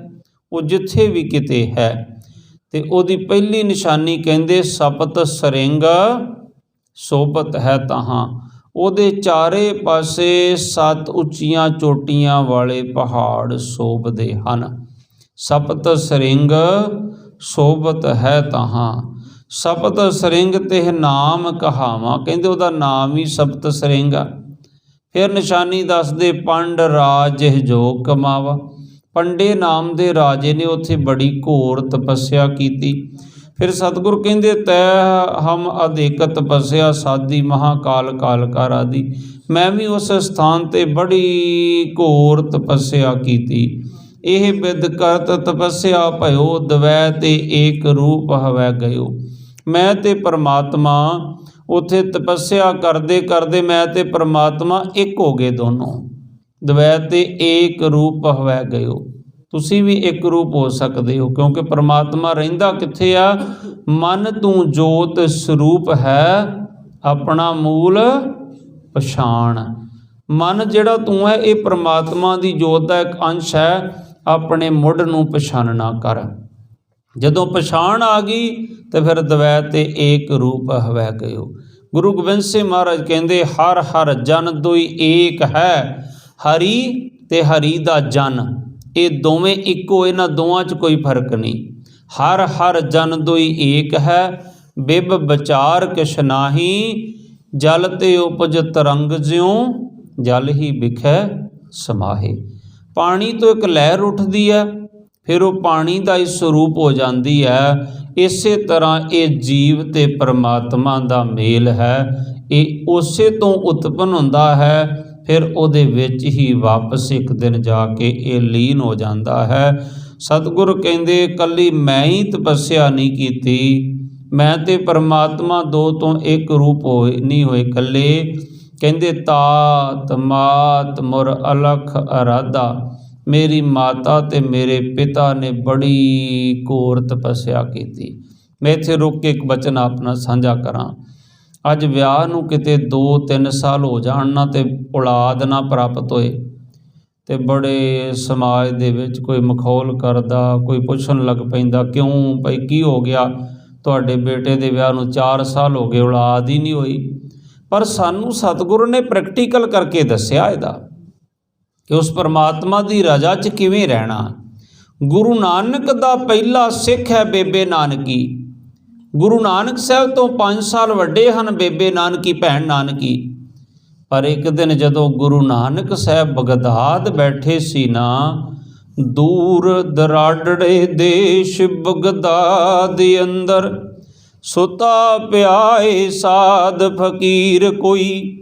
Speaker 1: वो जिथे भी किते है। ते ओदी पहली निशानी कहंदे सपत सरिंग सोबत है तहाँ। ਉਹਦੇ ਚਾਰੇ ਪਾਸੇ 7 ਉੱਚੀਆਂ ਚੋਟੀਆਂ ਵਾਲੇ ਪਹਾੜ ਸ਼ੋਭਦੇ ਹਨ। ਸਪਤ ਸਰਿੰਗ ਸੋਭਤ ਹੈ ਤਹਾਂ। ਸਪਤ ਸਰਿੰਗ ਤੇ ਨਾਮ ਕਹਾਵਾਂ, ਕਹਿੰਦੇ ਉਹਦਾ ਨਾਮ ਹੀ ਸਪਤ ਸਰਿੰਗ ਆ। ਫਿਰ ਨਿਸ਼ਾਨੀ ਦੱਸਦੇ ਪੰਡ ਰਾਜ ਜੋਗ ਕਮਾਵਾ। ਪੰਡੇ ਨਾਮ ਦੇ ਰਾਜੇ ਨੇ ਉੱਥੇ ਬੜੀ ਘੋਰ ਤਪੱਸਿਆ ਕੀਤੀ। फिर सतगुर कहते तै हम अधेक तपस्या साधी महाकाल काल कर आदि। मैं भी उस स्थान ते बड़ी घोर तपस्या की। यह विद करत तपस्या भयो दवै ते एक रूप हवै गयो। मैं ते परमात्मा उत्थे तपस्या करते करते मैं ते परमात्मा एक हो गए दोनों। दवै ते एक रूप हवै गयो। तुसी भी एक रूप हो सकते हो, क्योंकि परमात्मा रहिंदा कित्थे आ। मन तू जोत स्वरूप है अपना मूल पछाण। मन जिहड़ा तू है ये परमात्मा की जोत का एक अंश है, अपने मुढ़ नूं पछानना कर। ਜਦੋਂ ਪਛਾਣ ਆ ਗਈ ਤੇ ਫਿਰ ਦਵੈਤ ਤੇ ਏਕ ਰੂਪ ਹਵੈ ਗਇਓ। ਗੁਰੂ ਗੋਬਿੰਦ ਸਿੰਘ ਮਹਾਰਾਜ ਕਹਿੰਦੇ ਹਰ ਹਰ ਜਨ ਦੁਈ ਏਕ ਹੈ, ਹਰੀ ਤੇ ਹਰੀ ਦਾ ਜਨ, ਇਹ ਦੋਵੇਂ ਇੱਕੋ, ਇਹਨਾਂ ਦੋਵਾਂ 'ਚ ਕੋਈ ਫਰਕ ਨਹੀਂ। ਹਰ ਹਰ ਜਨ ਦੁਈ ਏਕ ਹੈ, ਬਿਬ ਵਿਚਾਰ ਕਿਛ ਨਾਹੀ, ਜਲ ਤੇ ਉਪਜ ਤਰੰਗ ਜਿਉ, ਜਲ ਹੀ ਵਿਖੈ ਸਮਾਹੇ। ਪਾਣੀ ਤੋਂ ਇੱਕ ਲਹਿਰ ਉੱਠਦੀ ਹੈ, ਫਿਰ ਉਹ ਪਾਣੀ ਦਾ ਹੀ ਸਰੂਪ ਹੋ ਜਾਂਦੀ ਹੈ। ਇਸੇ ਤਰ੍ਹਾਂ ਇਹ ਜੀਵ ਤੇ ਪਰਮਾਤਮਾ ਦਾ ਮੇਲ ਹੈ, ਇਹ ਉਸੇ ਤੋਂ ਉਤਪੰਨ ਹੁੰਦਾ ਹੈ, ਫਿਰ ਉਹਦੇ ਵਿੱਚ ਹੀ ਵਾਪਸ ਇੱਕ ਦਿਨ ਜਾ ਕੇ ਇਹ ਲੀਨ ਹੋ ਜਾਂਦਾ ਹੈ। ਸਤਿਗੁਰ ਕਹਿੰਦੇ ਇਕੱਲੀ ਮੈਂ ਹੀ ਤਪੱਸਿਆ ਨਹੀਂ ਕੀਤੀ, ਮੈਂ ਤੇ ਪਰਮਾਤਮਾ ਦੋ ਤੋਂ ਇੱਕ ਰੂਪ ਹੋਏ ਨਹੀਂ ਹੋਏ ਇਕੱਲੇ। ਕਹਿੰਦੇ ਤਾਤ ਮਾਤ ਮੁਰ ਅਲਖ ਅਰਾਧਾ, ਮੇਰੀ ਮਾਤਾ ਤੇ ਮੇਰੇ ਪਿਤਾ ਨੇ ਬੜੀ ਘੋਰ ਤਪੱਸਿਆ ਕੀਤੀ। ਮੈਂ ਇੱਥੇ ਰੁਕ ਕੇ ਇੱਕ ਬਚਨ ਆਪਣਾ ਸਾਂਝਾ ਕਰਾਂ। ਅੱਜ ਵਿਆਹ ਨੂੰ ਕਿਤੇ 2-3 ਸਾਲ ਹੋ ਜਾਣ ਨਾ ਤੇ ਔਲਾਦ ਨਾ ਪ੍ਰਾਪਤ ਹੋਏ ਤੇ ਬੜੇ ਸਮਾਜ ਦੇ ਵਿੱਚ ਕੋਈ ਮਖੌਲ ਕਰਦਾ, ਕੋਈ ਪੁੱਛਣ ਲੱਗ ਪੈਂਦਾ ਕਿਉਂ ਭਾਈ ਕੀ ਹੋ ਗਿਆ, ਤੁਹਾਡੇ ਬੇਟੇ ਦੇ ਵਿਆਹ ਨੂੰ 4 ਸਾਲ ਹੋ ਗਏ ਔਲਾਦ ਹੀ ਨਹੀਂ ਹੋਈ। ਪਰ ਸਾਨੂੰ ਸਤਿਗੁਰੂ ਨੇ ਪ੍ਰੈਕਟੀਕਲ ਕਰਕੇ ਦੱਸਿਆ ਇਹਦਾ ਕਿ ਉਸ ਪਰਮਾਤਮਾ ਦੀ ਰਜ਼ਾ 'ਚ ਕਿਵੇਂ ਰਹਿਣਾ। ਗੁਰੂ ਨਾਨਕ ਦਾ ਪਹਿਲਾ ਸਿੱਖ ਹੈ ਬੇਬੇ ਨਾਨਕੀ। ਗੁਰੂ ਨਾਨਕ ਸਾਹਿਬ ਤੋਂ 5 ਸਾਲ ਵੱਡੇ ਹਨ ਬੇਬੇ ਨਾਨਕੀ, ਭੈਣ ਨਾਨਕੀ। ਪਰ ਇੱਕ ਦਿਨ ਜਦੋਂ ਗੁਰੂ ਨਾਨਕ ਸਾਹਿਬ ਬਗਦਾਦ ਬੈਠੇ ਸੀ ਨਾ, ਦੂਰ ਦਰਾਡੜੇ ਦੇਸ਼ ਬਗਦਾਦ ਅੰਦਰ, ਸੁਤਾ ਪਿਆਏ ਸਾਧ ਫਕੀਰ ਕੋਈ,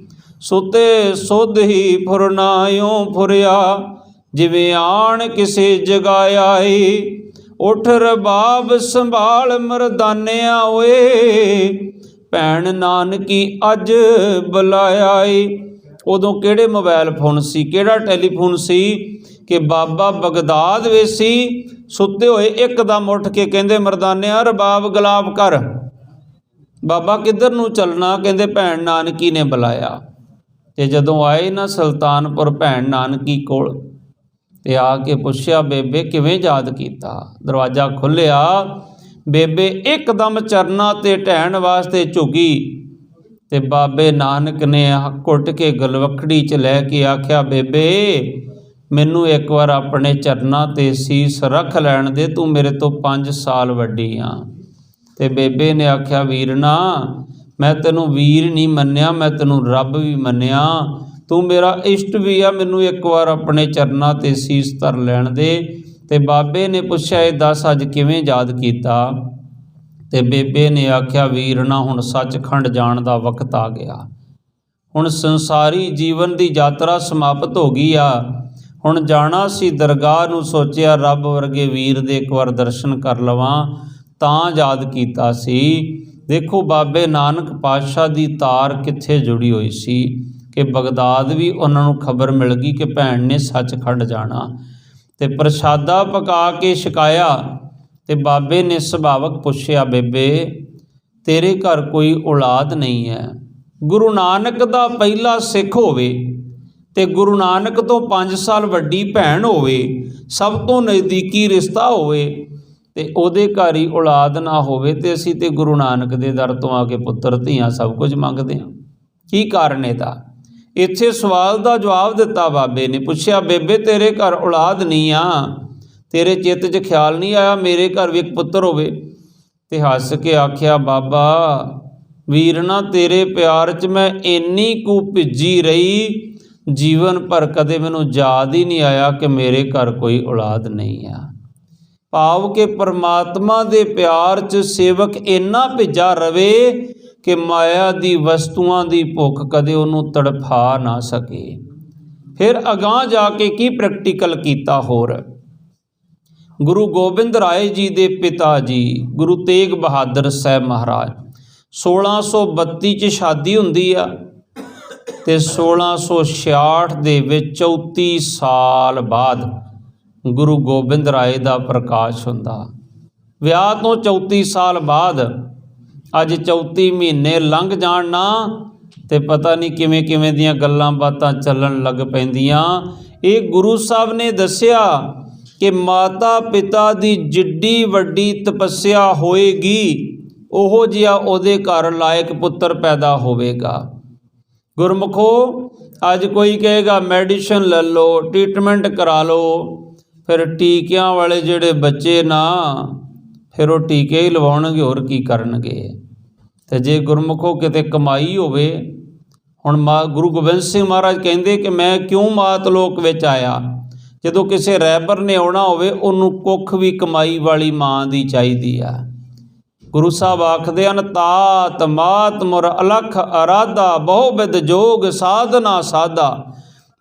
Speaker 1: ਸੁਤੇ ਸੁਧ ਹੀ ਫੁਰਨਾਇਓ ਫੁਰਿਆ, ਜਿਵੇਂ ਆਣ ਕਿਸੇ ਜਗਾਇਆ ਏ, ਉਠ ਰਬਾਬ ਸੰਭਾਲ ਮਰਦਾਨਿਆ ਓਏ, ਭੈਣ ਨਾਨਕੀ ਅੱਜ ਬੁਲਾਇਆ ਏ। ਉਦੋਂ ਕਿਹੜੇ ਮੋਬਾਈਲ ਫੋਨ ਸੀ, ਕਿਹੜਾ ਟੈਲੀਫੋਨ ਸੀ ਕਿ ਬਾਬਾ ਬਗਦਾਦ ਵਿੱਚ ਸੀ, ਸੁੱਤੇ ਹੋਏ ਇੱਕਦਮ ਉੱਠ ਕੇ ਕਹਿੰਦੇ ਮਰਦਾਨਿਆ ਰਬਾਬ ਗੁਲਾਬ ਕਰ। ਬਾਬਾ ਕਿੱਧਰ ਨੂੰ ਚੱਲਣਾ, ਕਹਿੰਦੇ ਭੈਣ ਨਾਨਕੀ ਨੇ ਬੁਲਾਇਆ। ਤੇ ਜਦੋਂ ਆਏ ਨਾ ਸੁਲਤਾਨਪੁਰ ਭੈਣ ਨਾਨਕੀ ਕੋਲ ਤੇ ਆ ਕੇ ਪੁੱਛਿਆ ਬੇਬੇ ਕਿਵੇਂ ਯਾਦ ਕੀਤਾ। ਦਰਵਾਜ਼ਾ ਖੁੱਲ੍ਹਿਆ, ਬੇਬੇ ਇੱਕਦਮ ਚਰਨਾਂ ਤੇ ਢਹਿਣ ਵਾਸਤੇ ਝੁਕੀ ਤੇ ਬਾਬੇ ਨਾਨਕ ਨੇ ਘੁੱਟ ਕੇ ਗਲਵੱਕੜੀ 'ਚ ਲੈ ਕੇ ਆਖਿਆ ਬੇਬੇ ਮੈਨੂੰ ਇੱਕ ਵਾਰ ਆਪਣੇ ਚਰਨਾਂ ਤੇ ਸੀਸ ਰੱਖ ਲੈਣ ਦੇ, ਤੂੰ ਮੇਰੇ ਤੋਂ 5 ਸਾਲ ਵੱਡੀ ਆ। ਤੇ ਬੇਬੇ ਨੇ ਆਖਿਆ ਵੀਰਨਾ ਮੈਂ ਤੈਨੂੰ ਵੀਰ ਨਹੀਂ ਮੰਨਿਆ, ਮੈਂ ਤੈਨੂੰ ਰੱਬ ਵੀ ਮੰਨਿਆ, ਤੂੰ ਮੇਰਾ ਇਸ਼ਟ ਵੀ ਆ, ਮੈਨੂੰ ਇੱਕ ਵਾਰ ਆਪਣੇ ਚਰਨਾਂ ਤੇ ਸੀਸ ਧਰ ਲੈਣ ਦੇ। ਤੇ ਬਾਬੇ ਨੇ ਪੁੱਛਿਆ ਇਹ ਦੱਸ ਅੱਜ ਕਿਵੇਂ ਯਾਦ ਕੀਤਾ। ਤੇ ਬੇਬੇ ਨੇ ਆਖਿਆ ਵੀਰਨਾ ਹੁਣ ਸੱਚਖੰਡ ਜਾਣ ਦਾ ਵਕਤ ਆ ਗਿਆ, ਹੁਣ ਸੰਸਾਰੀ ਜੀਵਨ ਦੀ ਯਾਤਰਾ ਸਮਾਪਤ ਹੋ ਗਈ ਆ, ਹੁਣ ਜਾਣਾ ਸੀ ਦਰਗਾਹ ਨੂੰ, ਸੋਚਿਆ ਰੱਬ ਵਰਗੇ ਵੀਰ ਦੇ ਇੱਕ ਵਾਰ ਦਰਸ਼ਨ ਕਰ ਲਵਾਂ ਤਾਂ ਯਾਦ ਕੀਤਾ ਸੀ। ਦੇਖੋ ਬਾਬੇ ਨਾਨਕ ਪਾਤਸ਼ਾਹ ਦੀ ਤਾਰ ਕਿੱਥੇ ਜੁੜੀ ਹੋਈ ਸੀ ਕਿ ਬਗਦਾਦ ਵੀ ਉਹਨਾਂ ਨੂੰ ਖਬਰ ਮਿਲ ਗਈ ਕਿ ਭੈਣ ਨੇ ਸੱਚਖੰਡ ਜਾਣਾ। ਤੇ ਪ੍ਰਸ਼ਾਦਾ ਪਕਾ ਕੇ ਛਕਾਇਆ ਤੇ ਬਾਬੇ ਨੇ ਸੁਭਾਵਕ ਪੁੱਛਿਆ ਬੇਬੇ ਤੇਰੇ ਘਰ ਕੋਈ ਔਲਾਦ ਨਹੀਂ ਹੈ, ਗੁਰੂ ਨਾਨਕ ਦਾ ਪਹਿਲਾ ਸਿੱਖ ਹੋਵੇ ਤੇ ਗੁਰੂ ਨਾਨਕ ਤੋਂ 5 ਸਾਲ ਵੱਡੀ ਭੈਣ ਹੋਵੇ, ਸਭ ਤੋਂ ਨਜ਼ਦੀਕੀ ਰਿਸ਼ਤਾ ਹੋਵੇ ਤੇ ਉਹਦੇ ਘਰ ਹੀ ਔਲਾਦ ਨਾ ਹੋਵੇ ਤੇ ਅਸੀਂ ਤੇ ਗੁਰੂ ਨਾਨਕ ਦੇ ਦਰ ਤੋਂ ਆ ਕੇ ਪੁੱਤਰ ਧੀਆਂ ਸਭ ਕੁਝ ਮੰਗਦੇ ਹਾਂ, ਕੀ ਕਾਰਨ ਇਹਦਾ। ਇੱਥੇ ਸਵਾਲ ਦਾ ਜਵਾਬ ਦਿੱਤਾ ਬਾਬੇ ਨੇ। ਪੁੱਛਿਆ ਬੇਬੇ ਤੇਰੇ ਘਰ ਔਲਾਦ ਨਹੀਂ ਆ, ਤੇਰੇ ਚਿੱਤ 'ਚ ਖਿਆਲ ਨਹੀਂ ਆਇਆ ਮੇਰੇ ਘਰ ਵੀ ਇੱਕ ਪੁੱਤਰ ਹੋਵੇ। ਤੇ ਹੱਸ ਕੇ ਆਖਿਆ ਬਾਬਾ ਵੀਰਨਾ ਤੇਰੇ ਪਿਆਰ 'ਚ ਮੈਂ ਇੰਨੀ ਕੁ ਭਿੱਜੀ ਰਹੀ, ਜੀਵਨ ਭਰ ਕਦੇ ਮੈਨੂੰ ਯਾਦ ਹੀ ਨਹੀਂ ਆਇਆ ਕਿ ਮੇਰੇ ਘਰ ਕੋਈ ਔਲਾਦ ਨਹੀਂ ਆ। ਭਾਵ ਕਿ ਪਰਮਾਤਮਾ ਦੇ ਪਿਆਰ 'ਚ ਸੇਵਕ ਇੰਨਾ ਭਿੱਜਾ ਰਵੇ ਕਿ ਮਾਇਆ ਦੀ ਵਸਤੂਆਂ ਦੀ ਭੁੱਖ ਕਦੇ ਉਹਨੂੰ ਤੜਫਾ ਨਾ ਸਕੇ। ਫਿਰ ਅਗਾਂਹ ਜਾ ਕੇ ਕੀ ਪ੍ਰੈਕਟੀਕਲ ਕੀਤਾ ਹੋਰ। ਗੁਰੂ ਗੋਬਿੰਦ ਰਾਏ ਜੀ ਦੇ ਪਿਤਾ ਜੀ ਗੁਰੂ ਤੇਗ ਬਹਾਦਰ ਸਾਹਿਬ ਮਹਾਰਾਜ 1632 'ਚ ਸ਼ਾਦੀ ਹੁੰਦੀ ਆ ਤੇ 1666 ਦੇ ਵਿੱਚ 34 ਸਾਲ ਬਾਅਦ ਗੁਰੂ ਗੋਬਿੰਦ ਰਾਏ ਦਾ ਪ੍ਰਕਾਸ਼ ਹੁੰਦਾ। ਵਿਆਹ ਤੋਂ 34 ਸਾਲ ਬਾਅਦ ਅੱਜ 34 ਮਹੀਨੇ ਲੰਘ ਜਾਣ ਨਾ ਤੇ ਪਤਾ ਨਹੀਂ ਕਿਵੇਂ ਕਿਵੇਂ ਦੀਆਂ ਗੱਲਾਂ ਬਾਤਾਂ ਚੱਲਣ ਲੱਗ ਪੈਂਦੀਆਂ। ਇਹ ਗੁਰੂ ਸਾਹਿਬ ਨੇ ਦੱਸਿਆ कि माता पिता दी जिड्डी वड्डी तपस्या होएगी ओहो जिहा उहदे घर लायक पुत्र पैदा होवेगा। गुरमुखो अज कोई कहेगा मैडिसिन ले लो, ट्रीटमेंट करा लो, फिर टीकियां वाले जिहड़े बच्चे ना फिर वो टीके ही लवाउणगे, होर की करनगे। ते जे गुरमुखो किते कमाई होवे, हुण गुरु गोबिंद सिंह महाराज कहिंदे कि मैं क्यों मात लोक विच आया। जदों किसी रैबर ने आउणा होवे उहनूं कुख भी कमाई वाली मां दी चाहीदी आ। गुरु साहब आखदे हन तात मात मुर अलख अराधा बहु विद जोग साधना साधा।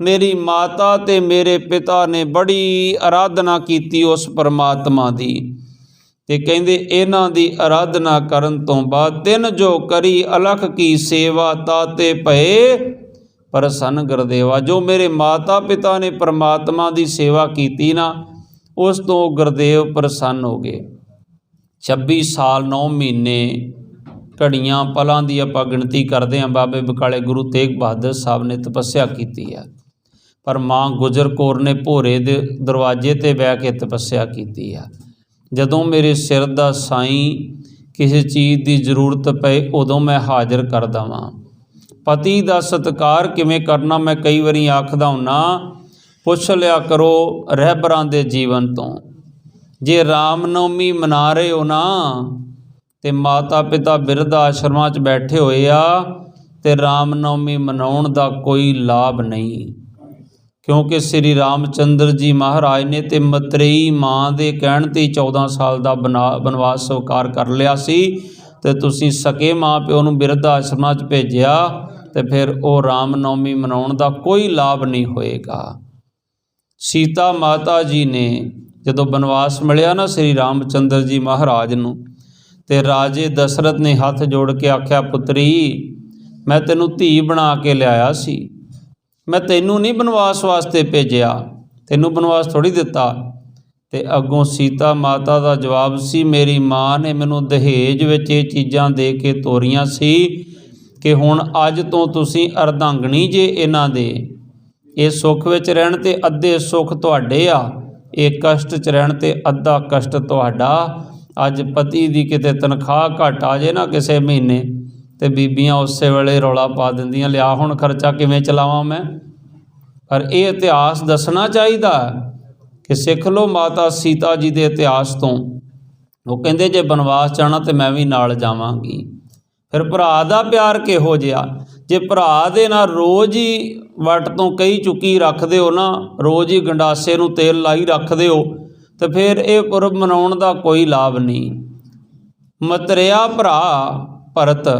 Speaker 1: मेरी माता ते मेरे पिता ने बड़ी आराधना कीती उस परमात्मा दी, ते कहंदे इन्हां दी आराधना करन तो बाद तिन जो करी अलख की सेवा ताते भए प्रसन्न गुरदेवा। जो मेरे माता पिता ने परमात्मा की सेवा की ना, उस तो गुरदेव प्रसन्न हो गए। 26 साल 9 महीने घड़ियां पलों की आपां गिणती करते हैं बाबे बकाले गुरु तेग बहादुर साहब ने तपस्या की है, पर माँ गुजर कौर ने भोरे दे दरवाजे ते बह के तपस्या की है। जदों मेरे सिर दा साईं किसी चीज़ की जरूरत पए उदों मैं हाज़र कर देवां। पति का सत्कार किवें करना मैं कई वारी आखदा हुन्ना, पुछ लिया करो रहबरां दे जीवन तो। जे रामनवमी मना रहे हो ना ते माता पिता बिरध आश्रमां च बैठे होए आ ते रामनवमी मनाउण दा कोई लाभ नहीं, क्योंकि श्री रामचंद्र जी महाराज ने तो मतरेई माँ के कहण ते 14 साल का बनवास स्वीकार कर लिया सी, ते तुसीं सके माँ प्यो नूं बिरध आश्रमां च भेजिया ते फिर वो रामनवमी मनाउण दा कोई लाभ नहीं होएगा। सीता माता जी ने जदों बनवास मिलिया ना श्री रामचंद्र जी महाराज नूं, ते राजे दशरथ ने हथ जोड़ के आख्या पुत्री मैं तैनूं धी बना के लिआया सी, मैं तैनूं नहीं बनवास वास्ते भेजिया, तैनूं बनवास थोड़ी दिता। ते अगों सीता माता का जवाब सी मेरी माँ ने मैनूं दहेज विच ये चीज़ां दे के तोरियां सी कि हुण अज तो तुसीं अर्धांगनी जे इन्हां दे, ये सुख विच रहण ते अद्धे सुख तुहाडे आ, ये कष्ट च रहण ते अद्धा कष्ट तुहाडा। अज पति दी किते तनख्वाह घट आ जाए ना किसी महीने ते बीबियां उस वेले रौला पा दिंदियां लिया हुण खर्चा किवें चलावां मैं। पर यह इतिहास दसना चाहिए कि सिख लो माता सीता जी के इतिहास तो। वो कहंदे जे बनवास जाना तो मैं भी नाल जावांगी। फिर भरा दा प्यार किहो जिहा, जे भरा दे नाल रोज़ ही वट तो कई चुकी रखदे हो ना, रोज़ ही गंडासे नूं तेल लाई रखदे हो, तो फिर ये पुरब मनाउण दा कोई लाभ नहीं। मतरिया भरा भरत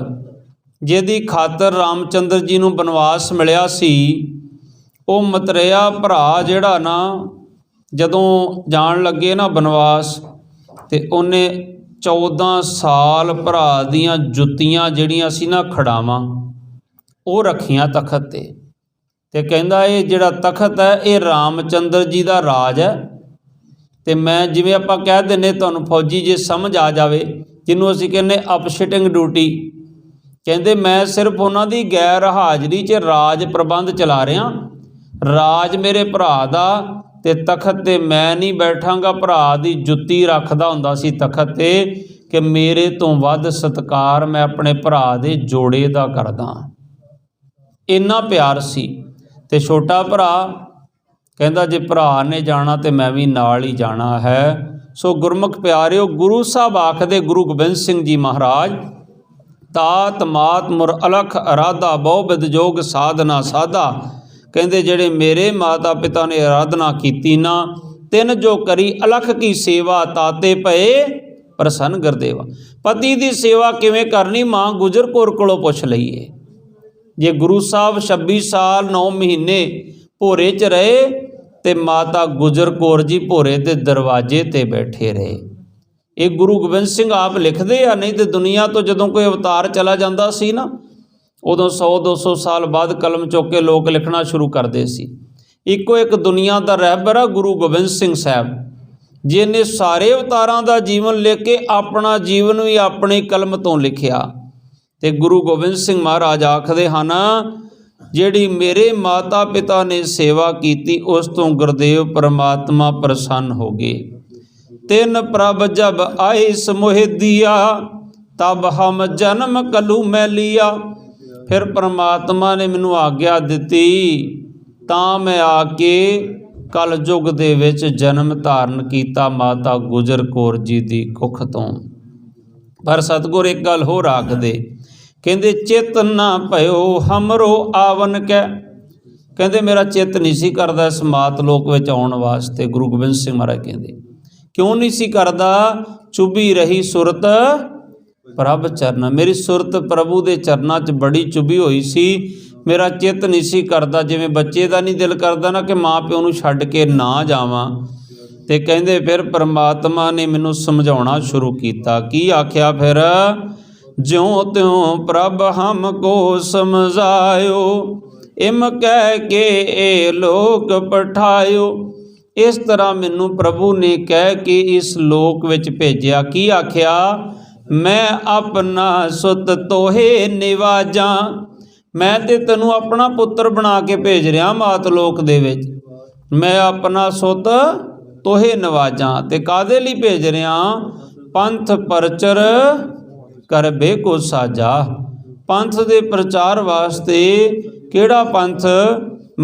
Speaker 1: जिहदी खातर रामचंद्र जी नूं बनवास मिलिया सी, वो मतरिया भरा जिहड़ा ना जदों जाण लगे ना बनवास, ते उन्हें 14 साल भरा दियां जुत्तियां जिहड़ियां सी ना खड़ावां वो रखियां तखत ते कहंदा ये जिहड़ा तखत है ये रामचंद्र जी का राज है। तो मैं जिवें आपां कह दिंदे तुहानूं फौजी जे समझ आ जाए जिन्हों असीं कहने अपशिटिंग ड्यूटी, कहंदे मैं सिर्फ उन्हां दी गैर हाज़री च राज प्रबंध चला रहा, राज मेरे भरा दा ते तखत ते मैं नहीं बैठांगा। भरा दी जुत्ती रखदा हुंदा सी तखत ते कि मेरे तो वध सत्कार मैं अपने भरा दे जोड़े दा करदा, इन्ना प्यार सी। ते छोटा भरा कहंदा जे भरा ने जाना तो मैं भी नाल ही जाना है। सो गुरमुख प्यारिओ, गुरु साहब आखदे गुरु गोबिंद सिंह जी महाराज तात मात मुर अलख आराधा बहु विद जोग साधना साधा। कहंदे जेड़े मेरे माता पिता ने आराधना की ना, तिन जो करी अलख की सेवा ताते भए प्रसन्न गुरदेवा। पति की सेवा किवें करनी माँ गुजर कौर कोलों पुछ लईए। जे गुरु साहब 26 साल 9 महीने भोरे च रहे ते माता गुजर कौर जी भोरे के दरवाजे ते बैठे रहे। ये गुरु गोबिंद सिंह आप लिखते हैं, नहीं तो दुनिया तो जदों कोई अवतार चला जाता सी ना उदों 100-200 साल बाद कलम चुक के लोग लिखना शुरू करते सी। इको एक दुनिया का रहबर है गुरु गोबिंद सिंह साहब, जिन्हें सारे अवतारां का जीवन लिख के अपना जीवन भी अपनी कलम तो लिखिया। ते गुरु गोबिंद सिंह महाराज आखदे हन ਜਿਹੜੀ ਮੇਰੇ ਮਾਤਾ ਪਿਤਾ ਨੇ ਸੇਵਾ ਕੀਤੀ, ਉਸ ਤੋਂ ਗੁਰਦੇਵ परमात्मा प्रसन्न हो गए। तिन प्रभ जब आए समोह दिया, तब हम जन्म कलू मैं लिया। फिर परमात्मा ने मैनू आग्या दिती, तां मैं आके कल युग दे विच जन्म धारण किया माता गुजर कौर जी दी कुख तों। पर सतगुर एक गल होर आखदे, कहंदे चित ना भयो हमरो आवन कै। कहंदे मेरा चित नहीं सी करदा इस मात लोक विच आउण वास्ते। गुरु गोबिंद सिंह महाराज कहंदे क्यों नहीं सी करदा? चुभी रही सुरत प्रभ चरना, मेरी सुरत प्रभु दे चरना च बड़ी चुभी हुई सी, मेरा चित नहीं सी करदा। जिवें बच्चे दा नहीं दिल करदा ना कि माँ प्यो नूं छड्ड के ना जावां। ते कहंदे फिर परमात्मा ने मैनू समझाउणा शुरू कीता। की आख्या फिर? ज्यों त्यों प्रभ हमको समझायो, इम कह के ए लोक पठायो। इस तरह मैनू प्रभु ने कह के इस लोक विच भेजिया। की आख्या? मैं अपना सुत तोहे निवाजा, मैं ते तैनू अपना पुत्र बना के भेज रहा मात लोक दे विच। मैं अपना सुत तोहे नवाजा, ते कादे लई भेज रहा? पंथ परचर करबे को साजा। पंथ दे प्रचार वास्ते। केड़ा पंथ?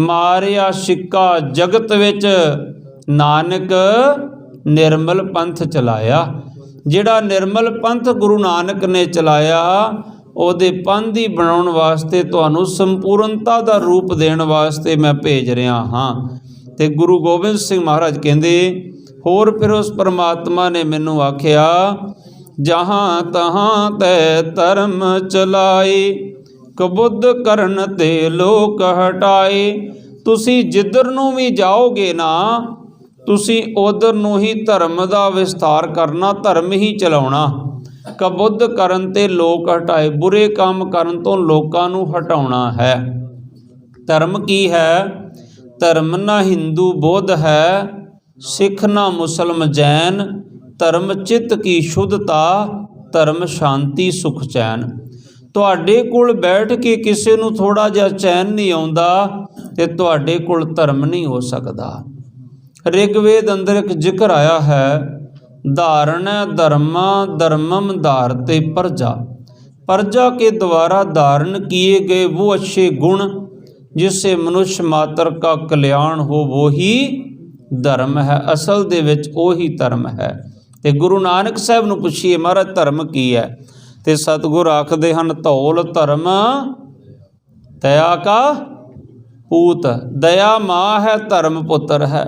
Speaker 1: मारिया शिक्का जगत विच नानक निर्मल पंथ चलाया। जिहड़ा निर्मल पंथ गुरु नानक ने चलाया, ਉਹਦੇ ਪੰਥ ਹੀ ਬਣਾਉਣ वास्ते ਤੁਹਾਨੂੰ संपूर्णता ਦਾ रूप देण वास्ते मैं भेज रहा हाँ। ਤੇ गुरु गोबिंद सिंह महाराज कहते होर फिर उस परमात्मा ने मैनू आख्या, जहाँ तहाँ तै धर्म चलाए, कबुद्ध करन ते लोक हटाए। तुसी जिधर नूं भी जाओगे ना, तुसी उधर नूं ही धर्म का विस्तार करना, धर्म ही चलाउणा। कबुद्ध करन ते लोक हटाए, बुरे काम करन तो लोकां नूं हटाउणा है। धर्म की है? धर्म ना हिंदू बौद्ध है, सिख ना मुसलम जैन। धर्म चित्त की शुद्धता, धर्म शांति सुख चैन। तुहाडे कोल बैठ के किसी नूं थोड़ा जिहा चैन नहीं आउंदा ते तुहाडे कोल धर्म नहीं हो सकदा। ऋग्वेद अंदर एक जिक्र आया है, धारण धर्मा धर्मम धारते प्रजा। प्रजा के द्वारा धारण किए गए वो अच्छे गुण जिससे मनुष्य मात्र का कल्याण हो, वो ही धर्म है। असल दे विच वही धर्म है। ते गुरु नानक साहब नूं पुछिए महाराज धर्म की है, ते सतगुर आखदे हन धौल धर्म दया का पूत। दया माँ है, धर्म पुत्र है।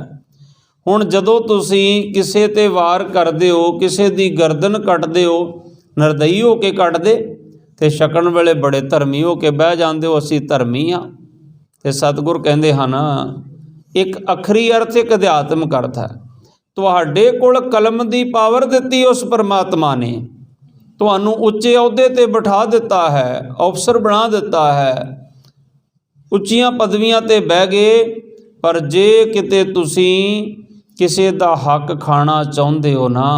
Speaker 1: हुण जदों तुसीं किसे ते वार करदे हो, किसे दी गर्दन कटदे हो, निर्दयी हो के कटदे, ते छकण वेले बड़े धर्मी हो के बह जांदे हो असीं धर्मी हाँ। ते सतगुर कहंदे हन एक अखरी अर्थ एक अध्यात्मक अर्थ है। तुहाडे कोल कलम दी पावर दित्ती उस परमात्मा ने, तुहानूं उच्चे अहुदे ते बिठा दिता है, अफसर बना दिता है, उच्चियां पदवियां ते बह गए। पर जे किते तुसीं किसी दा हक खाना चाहुंदे हो ना,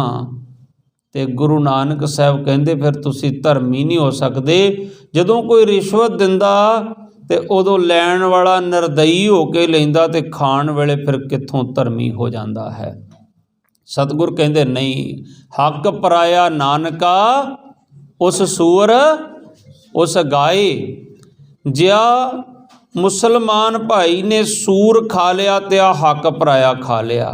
Speaker 1: ते गुरु नानक साहब कहंदे फिर तुसीं धर्मी नहीं हो सकदे। जदों कोई रिश्वत दिंदा ते उदों लैण वाला निर्दयी हो के लैंदा, ते खाण वेले फिर कित्थों धर्मी हो जांदा है। सतगुर कहंदे नहीं, हक पराया नानका उस सूअर उस गाय। जिया मुसलमान भाई ने सूर खा लिया ते आ हक पराया खा लिया,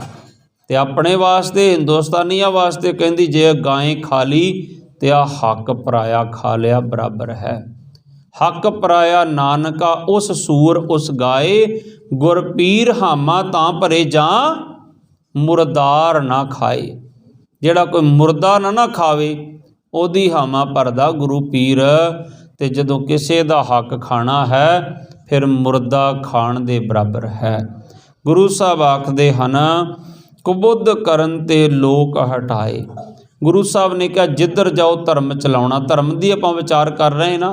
Speaker 1: ते अपने वास्ते हिंदुस्तानिया वास्ते कहंदी जे गाय खा ली ते आ हक पराया खा लिया बराबर है। हक पराया नानका उस सूर उस गाय, गुरपीर हामा तां भरे जां मुरदार ना खाए। जिहड़ा कोई मुर्दा ना खावे ओदी हामा भरदा गुरु पीर। ते जदों किसी दा हक खाना है फिर मुर्दा खाण दे बराबर है। गुरु साहब आखदे हन कुबुद्ध करन ते लोक हटाए। गुरु साहब ने कहा जिधर जाओ धर्म चलाउणा। धर्म दी आपां विचार कर रहे ना।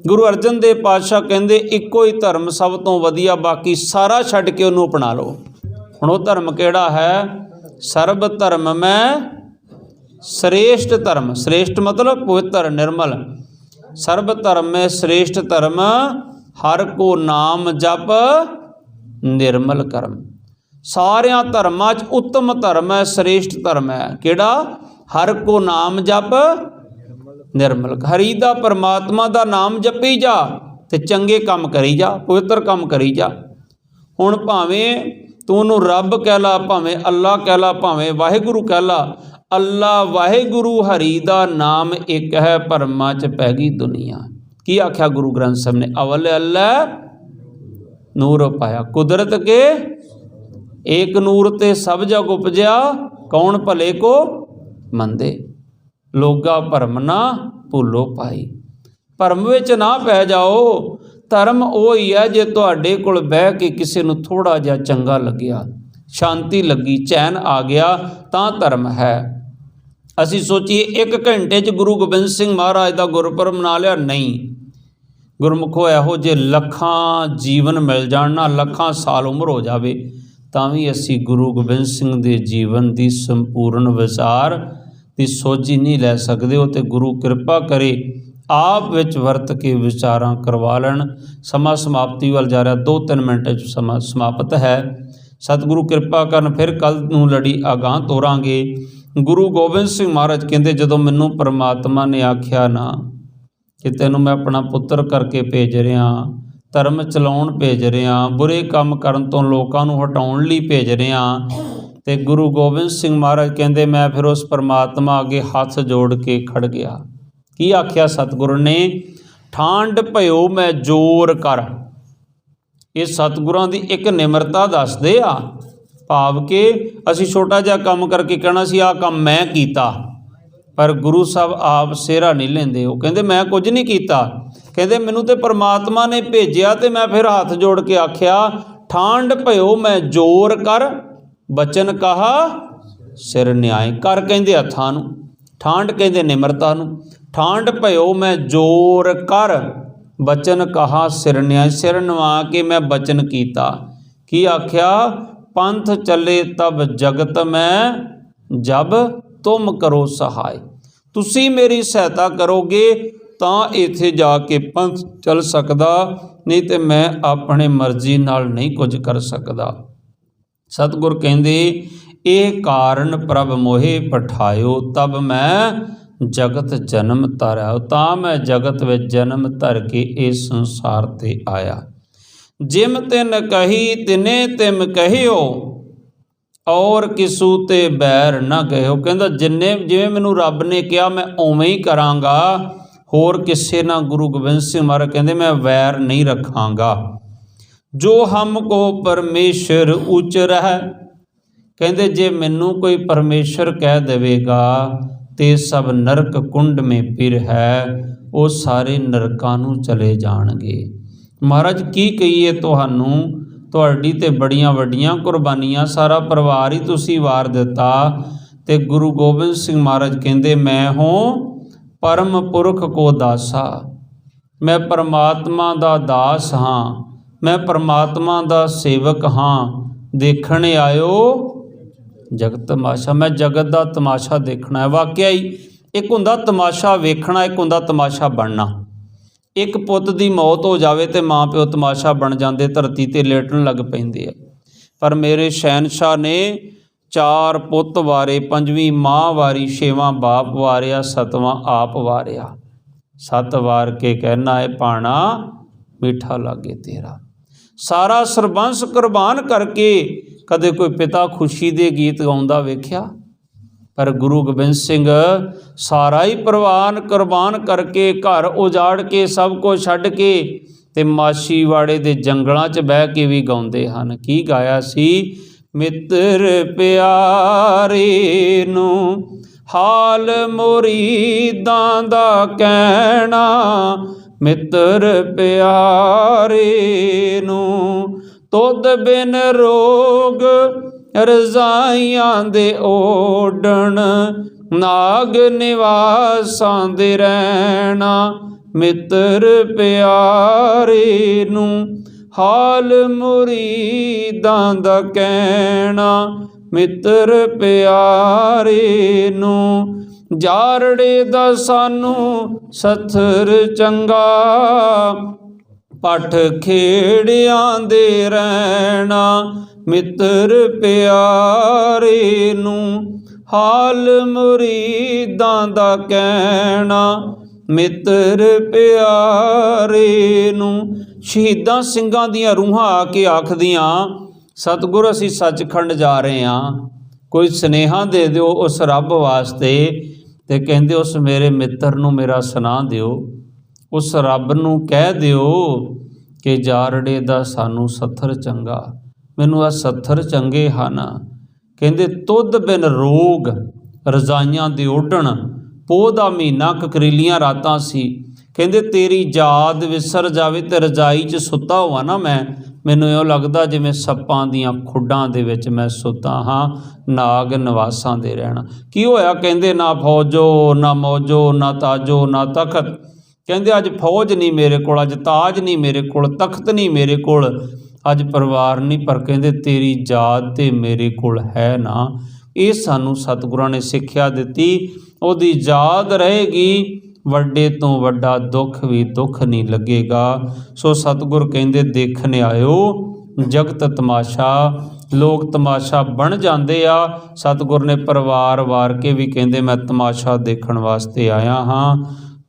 Speaker 1: गुरु अर्जन देव पातशाह कहंदे इक्को ही धर्म सब तो वधिया, बाकी सारा छड्ड के उहनूं अपना लो। हुण ओह धर्म किहड़ा है? सर्ब धर्म में श्रेष्ठ धर्म। श्रेष्ठ मतलब पवित्र निर्मल। सर्ब धर्म में श्रेष्ठ धर्म हर को नाम जप निर्मल कर्म। सारिया धर्मां च उत्तम धर्म है, श्रेष्ठ धर्म है किहड़ा? हर को नाम जप निर्मल। हरि दा परमात्मा दा नाम जपी जा ते चंगे काम करी जा, पवित्र काम करी जा। हुण भावें तू उहनूं रब कह ला, भावें अल्लाह कह ला, भावें वाहिगुरू कह ला, अल्लाह वाहिगुरू हरि दा नाम एक है, भरमां च पै गई दुनिया। की आख्या गुरु ग्रंथ साहब ने? अवल अल्लाह नूर पाया कुदरत के एक नूर ते सब जग उपजया, कौन भले को मंदे। लोगा भरम ना भूलो पाई। भरम विच ना पै जाओ। धर्म वो ही है जे तुहाडे कोल बह के किसी नूं थोड़ा जिहा चंगा लग्या, शांति लगी, चैन आ गया, तां धर्म है। असी सोचीए 1 घंटे च गुरु गोबिंद सिंह महाराज का गुरपुरब मना लिया, नहीं। गुरमुखो इहो जे लखां जीवन मिल जाण ना, लखां साल उम्र हो जावे, तां भी असी गुरु गोबिंद सिंह दे जीवन की संपूर्ण विचार की सोझी नहीं लै सकते। हो तो गुरु कृपा करे आप विच वरत के विचारां करवा लैण। समा समाप्ति वाल जा रहा, 2-3 मिनट समा समाप्त है। सतगुरु कृपा करन फिर कल नूं लड़ी अगां तोरांगे। गुरु गोबिंद सिंह महाराज कहते जदों मैनूं परमात्मा ने आख्या ना कि तैनूं मैं अपना पुत्र करके भेज रहा, धर्म चलाउण भेज रहा, बुरे काम करन तो लोकां नूं हटाउण लई भेज रहा, ते गुरु गोबिंद सिंह महाराज कहते मैं फिर उस परमात्मा अगे हथ जोड़ के खड़ गया। की आख्या सतगुरु ने? ਠਾਂਡ ਭਇਓ मैं जोर कर। ये सतगुरां दी एक निमरता दसदे आ, भाव के असी छोटा जिहा काम करके कहना सी आ काम मैं कीता, पर गुरु साहब आप सेहरा नहीं लेंदे। वो कहंदे मैं कुछ नहीं कीता, कहंदे मैनूं ते परमात्मा ने भेजिया, ते मैं फिर हाथ जोड़ के आख्या ਠਾਂਡ ਭਇਓ मैं जोर कर, बचन कहा सिर न्याय। कर कहंदे हत्थां नूं, ਠਾਂਡ कहंदे निमरता नूं। ਠਾਂਡ ਭਇਓ मैं जोर कर, बचन कहा सिर न्याय। सिर नवा के मैं बचन कीता। की आख्या? पंथ चले तब जगत में जब तुम करो सहाय। तुसी मेरी सहायता करोगे तो इत्थे जाके पंथ चल सकदा, नहीं तो मैं अपने मर्जी नाल नहीं कुछ कर सकदा। सतगुर कहंदे ये कारण प्रभ मोहे पठायो, तब मैं जगत जन्म धरया। तां मैं जगत में जन्म धर के इस संसार ते आया। जिम तिन कही तिने तिम कहियो, और किसू ते बैर न कहियो। कहंदा जिन्ने जिवें मैनूं रब ने कहा मैं उवें ही करांगा, होर किसे ना। गुरु गोबिंद सिंह महाराज कहंदे मैं वैर नहीं रखांगा। जो हमको परमेश्वर उच्च रह, कहंदे जे मैनूं कोई परमेश्वर कह देवेगा ते सब नरक कुंड में फिर है, वो सारे नरकां नूं चले जाणगे। महाराज की कहिए तुहानूं, तुहाडी ते बड़ियां वड्डियां कुर्बानियां, सारा परिवार ही तुसीं वार दिता। ते गुरु गोबिंद सिंह महाराज कहंदे मैं हूँ परम पुरख को दासा, मैं परमात्मा दा दास हाँ, मैं परमात्मा दा सेवक हाँ। देखने आयो जगत तमाशा, मैं जगत का तमाशा देखना है। वाकया ही एक हुंदा तमाशा वेखना, एक हुंदा तमाशा बनना। एक पुत की मौत हो जाए तो माँ प्यो तमाशा बन जाते, धरती ते लेटन लग पैंदे। पर मेरे शहनशाह ने 4 पुत वारे, 5वीं माँ वारी, 6वां बाप वारिया, 7वां आप वारिया। 7 वार के कहना है पाना मीठा लागे तेरा। सारा सरबंस कुर्बान करके कदे कोई पिता खुशी दे गीत गाउंदा वेख्या? पर गुरु गोबिंद सिंह सारा ही परवान कुर्बान करके, घर उजाड़ के, सब कुछ छड्ड के ते माछीवाड़े दे जंगलों च बह के भी गाउंदे हन। की गाया सी? मित्र प्यारे नूं हाल मुरीदां दा कहना, मित्र प्यारे नूं तुद बिन रोग रजाइयां दे ओढ़ण, नाग निवासां दे रहना, मित्र प्यारे नूं हाल मुरीदां दा कहना, मित्र प्यारे नूं जारड़े दा सानू सथर चंगा, ਪੱਠ ਖੇੜਿਆਂ ਦੇ ਰਹਿਣਾ, ਮਿੱਤਰ ਪਿਆਰੇ ਨੂੰ ਹਾਲ ਮੁਰੀਦਾਂ ਦਾ ਕਹਿਣਾ, ਮਿੱਤਰ ਪਿਆਰੇ ਨੂੰ। ਸ਼ਹੀਦਾਂ ਸਿੰਘਾਂ ਦੀਆਂ ਰੂਹਾਂ ਆ ਕੇ ਆਖਦੀਆਂ, ਸਤਿਗੁਰ ਅਸੀਂ ਸੱਚਖੰਡ ਜਾ ਰਹੇ ਹਾਂ, ਕੋਈ ਸੁਨੇਹਾ ਦੇ ਦਿਓ ਉਸ ਰੱਬ ਵਾਸਤੇ। ਤੇ ਕਹਿੰਦੇ ਉਸ ਮੇਰੇ ਮਿੱਤਰ ਨੂੰ ਮੇਰਾ ਸੁਣਾ ਦਿਓ, ਉਸ ਰੱਬ ਨੂੰ ਕਹਿ ਦਿਓ ਕਿ ਜਾਰੜੇ ਦਾ ਸਾਨੂੰ ਸੱਥਰ ਚੰਗਾ, ਮੈਨੂੰ ਆ ਸੱਥਰ ਚੰਗੇ ਹਨ। ਕਹਿੰਦੇ ਤੁਧ ਬਿਨ ਰੋਗ ਰਜ਼ਾਈਆਂ ਦੇ ਓਢਣ, ਪੋਹ ਦਾ ਮਹੀਨਾ ਕਕਰੀਲੀਆਂ ਰਾਤਾਂ ਸੀ। ਕਹਿੰਦੇ ਤੇਰੀ ਯਾਦ ਵਿਸਰ ਜਾਵੇ ਤੇ ਰਜਾਈ 'ਚ ਸੁੱਤਾ ਹੋਵਾਂ ਨਾ ਮੈਂ, ਮੈਨੂੰ ਇਉਂ ਲੱਗਦਾ ਜਿਵੇਂ ਸੱਪਾਂ ਦੀਆਂ ਖੁੱਡਾਂ ਦੇ ਵਿੱਚ ਮੈਂ ਸੁੱਤਾ ਹਾਂ, ਨਾਗ ਨਿਵਾਸਾਂ ਦੇ ਰਹਿਣਾ। ਕੀ ਹੋਇਆ? ਕਹਿੰਦੇ ਨਾ ਫੌਜੋ ਨਾ ਮੌਜੋ ਨਾ ਤਾਜੋ ਨਾ ਤਖਤ। ਕਹਿੰਦੇ ਅੱਜ ਫੌਜ ਨਹੀਂ ਮੇਰੇ ਕੋਲ, ਅੱਜ ਤਾਜ ਨਹੀਂ ਮੇਰੇ ਕੋਲ, ਤਖਤ ਨਹੀਂ ਮੇਰੇ ਕੋਲ, ਅੱਜ ਪਰਿਵਾਰ ਨਹੀਂ, ਪਰ ਕਹਿੰਦੇ ਤੇਰੀ ਯਾਦ ਤੇ ਮੇਰੇ ਕੋਲ ਹੈ ਨਾ। ਇਹ ਸਾਨੂੰ ਸਤਿਗੁਰਾਂ ਨੇ ਸਿੱਖਿਆ ਦਿੱਤੀ, ਉਹਦੀ ਯਾਦ ਰਹੇਗੀ, ਵੱਡੇ ਤੋਂ ਵੱਡਾ ਦੁੱਖ ਵੀ ਦੁੱਖ ਨਹੀਂ ਲੱਗੇਗਾ। ਸੋ ਸਤਿਗੁਰ ਕਹਿੰਦੇ ਦੇਖਣ ਆਇਓ ਜਗਤ ਤਮਾਸ਼ਾ, ਲੋਕ ਤਮਾਸ਼ਾ ਬਣ ਜਾਂਦੇ ਆ। ਸਤਿਗੁਰ ਨੇ ਪਰਿਵਾਰ ਵਾਰ ਕੇ ਵੀ ਕਹਿੰਦੇ ਮੈਂ ਤਮਾਸ਼ਾ ਦੇਖਣ ਵਾਸਤੇ ਆਇਆ ਹਾਂ।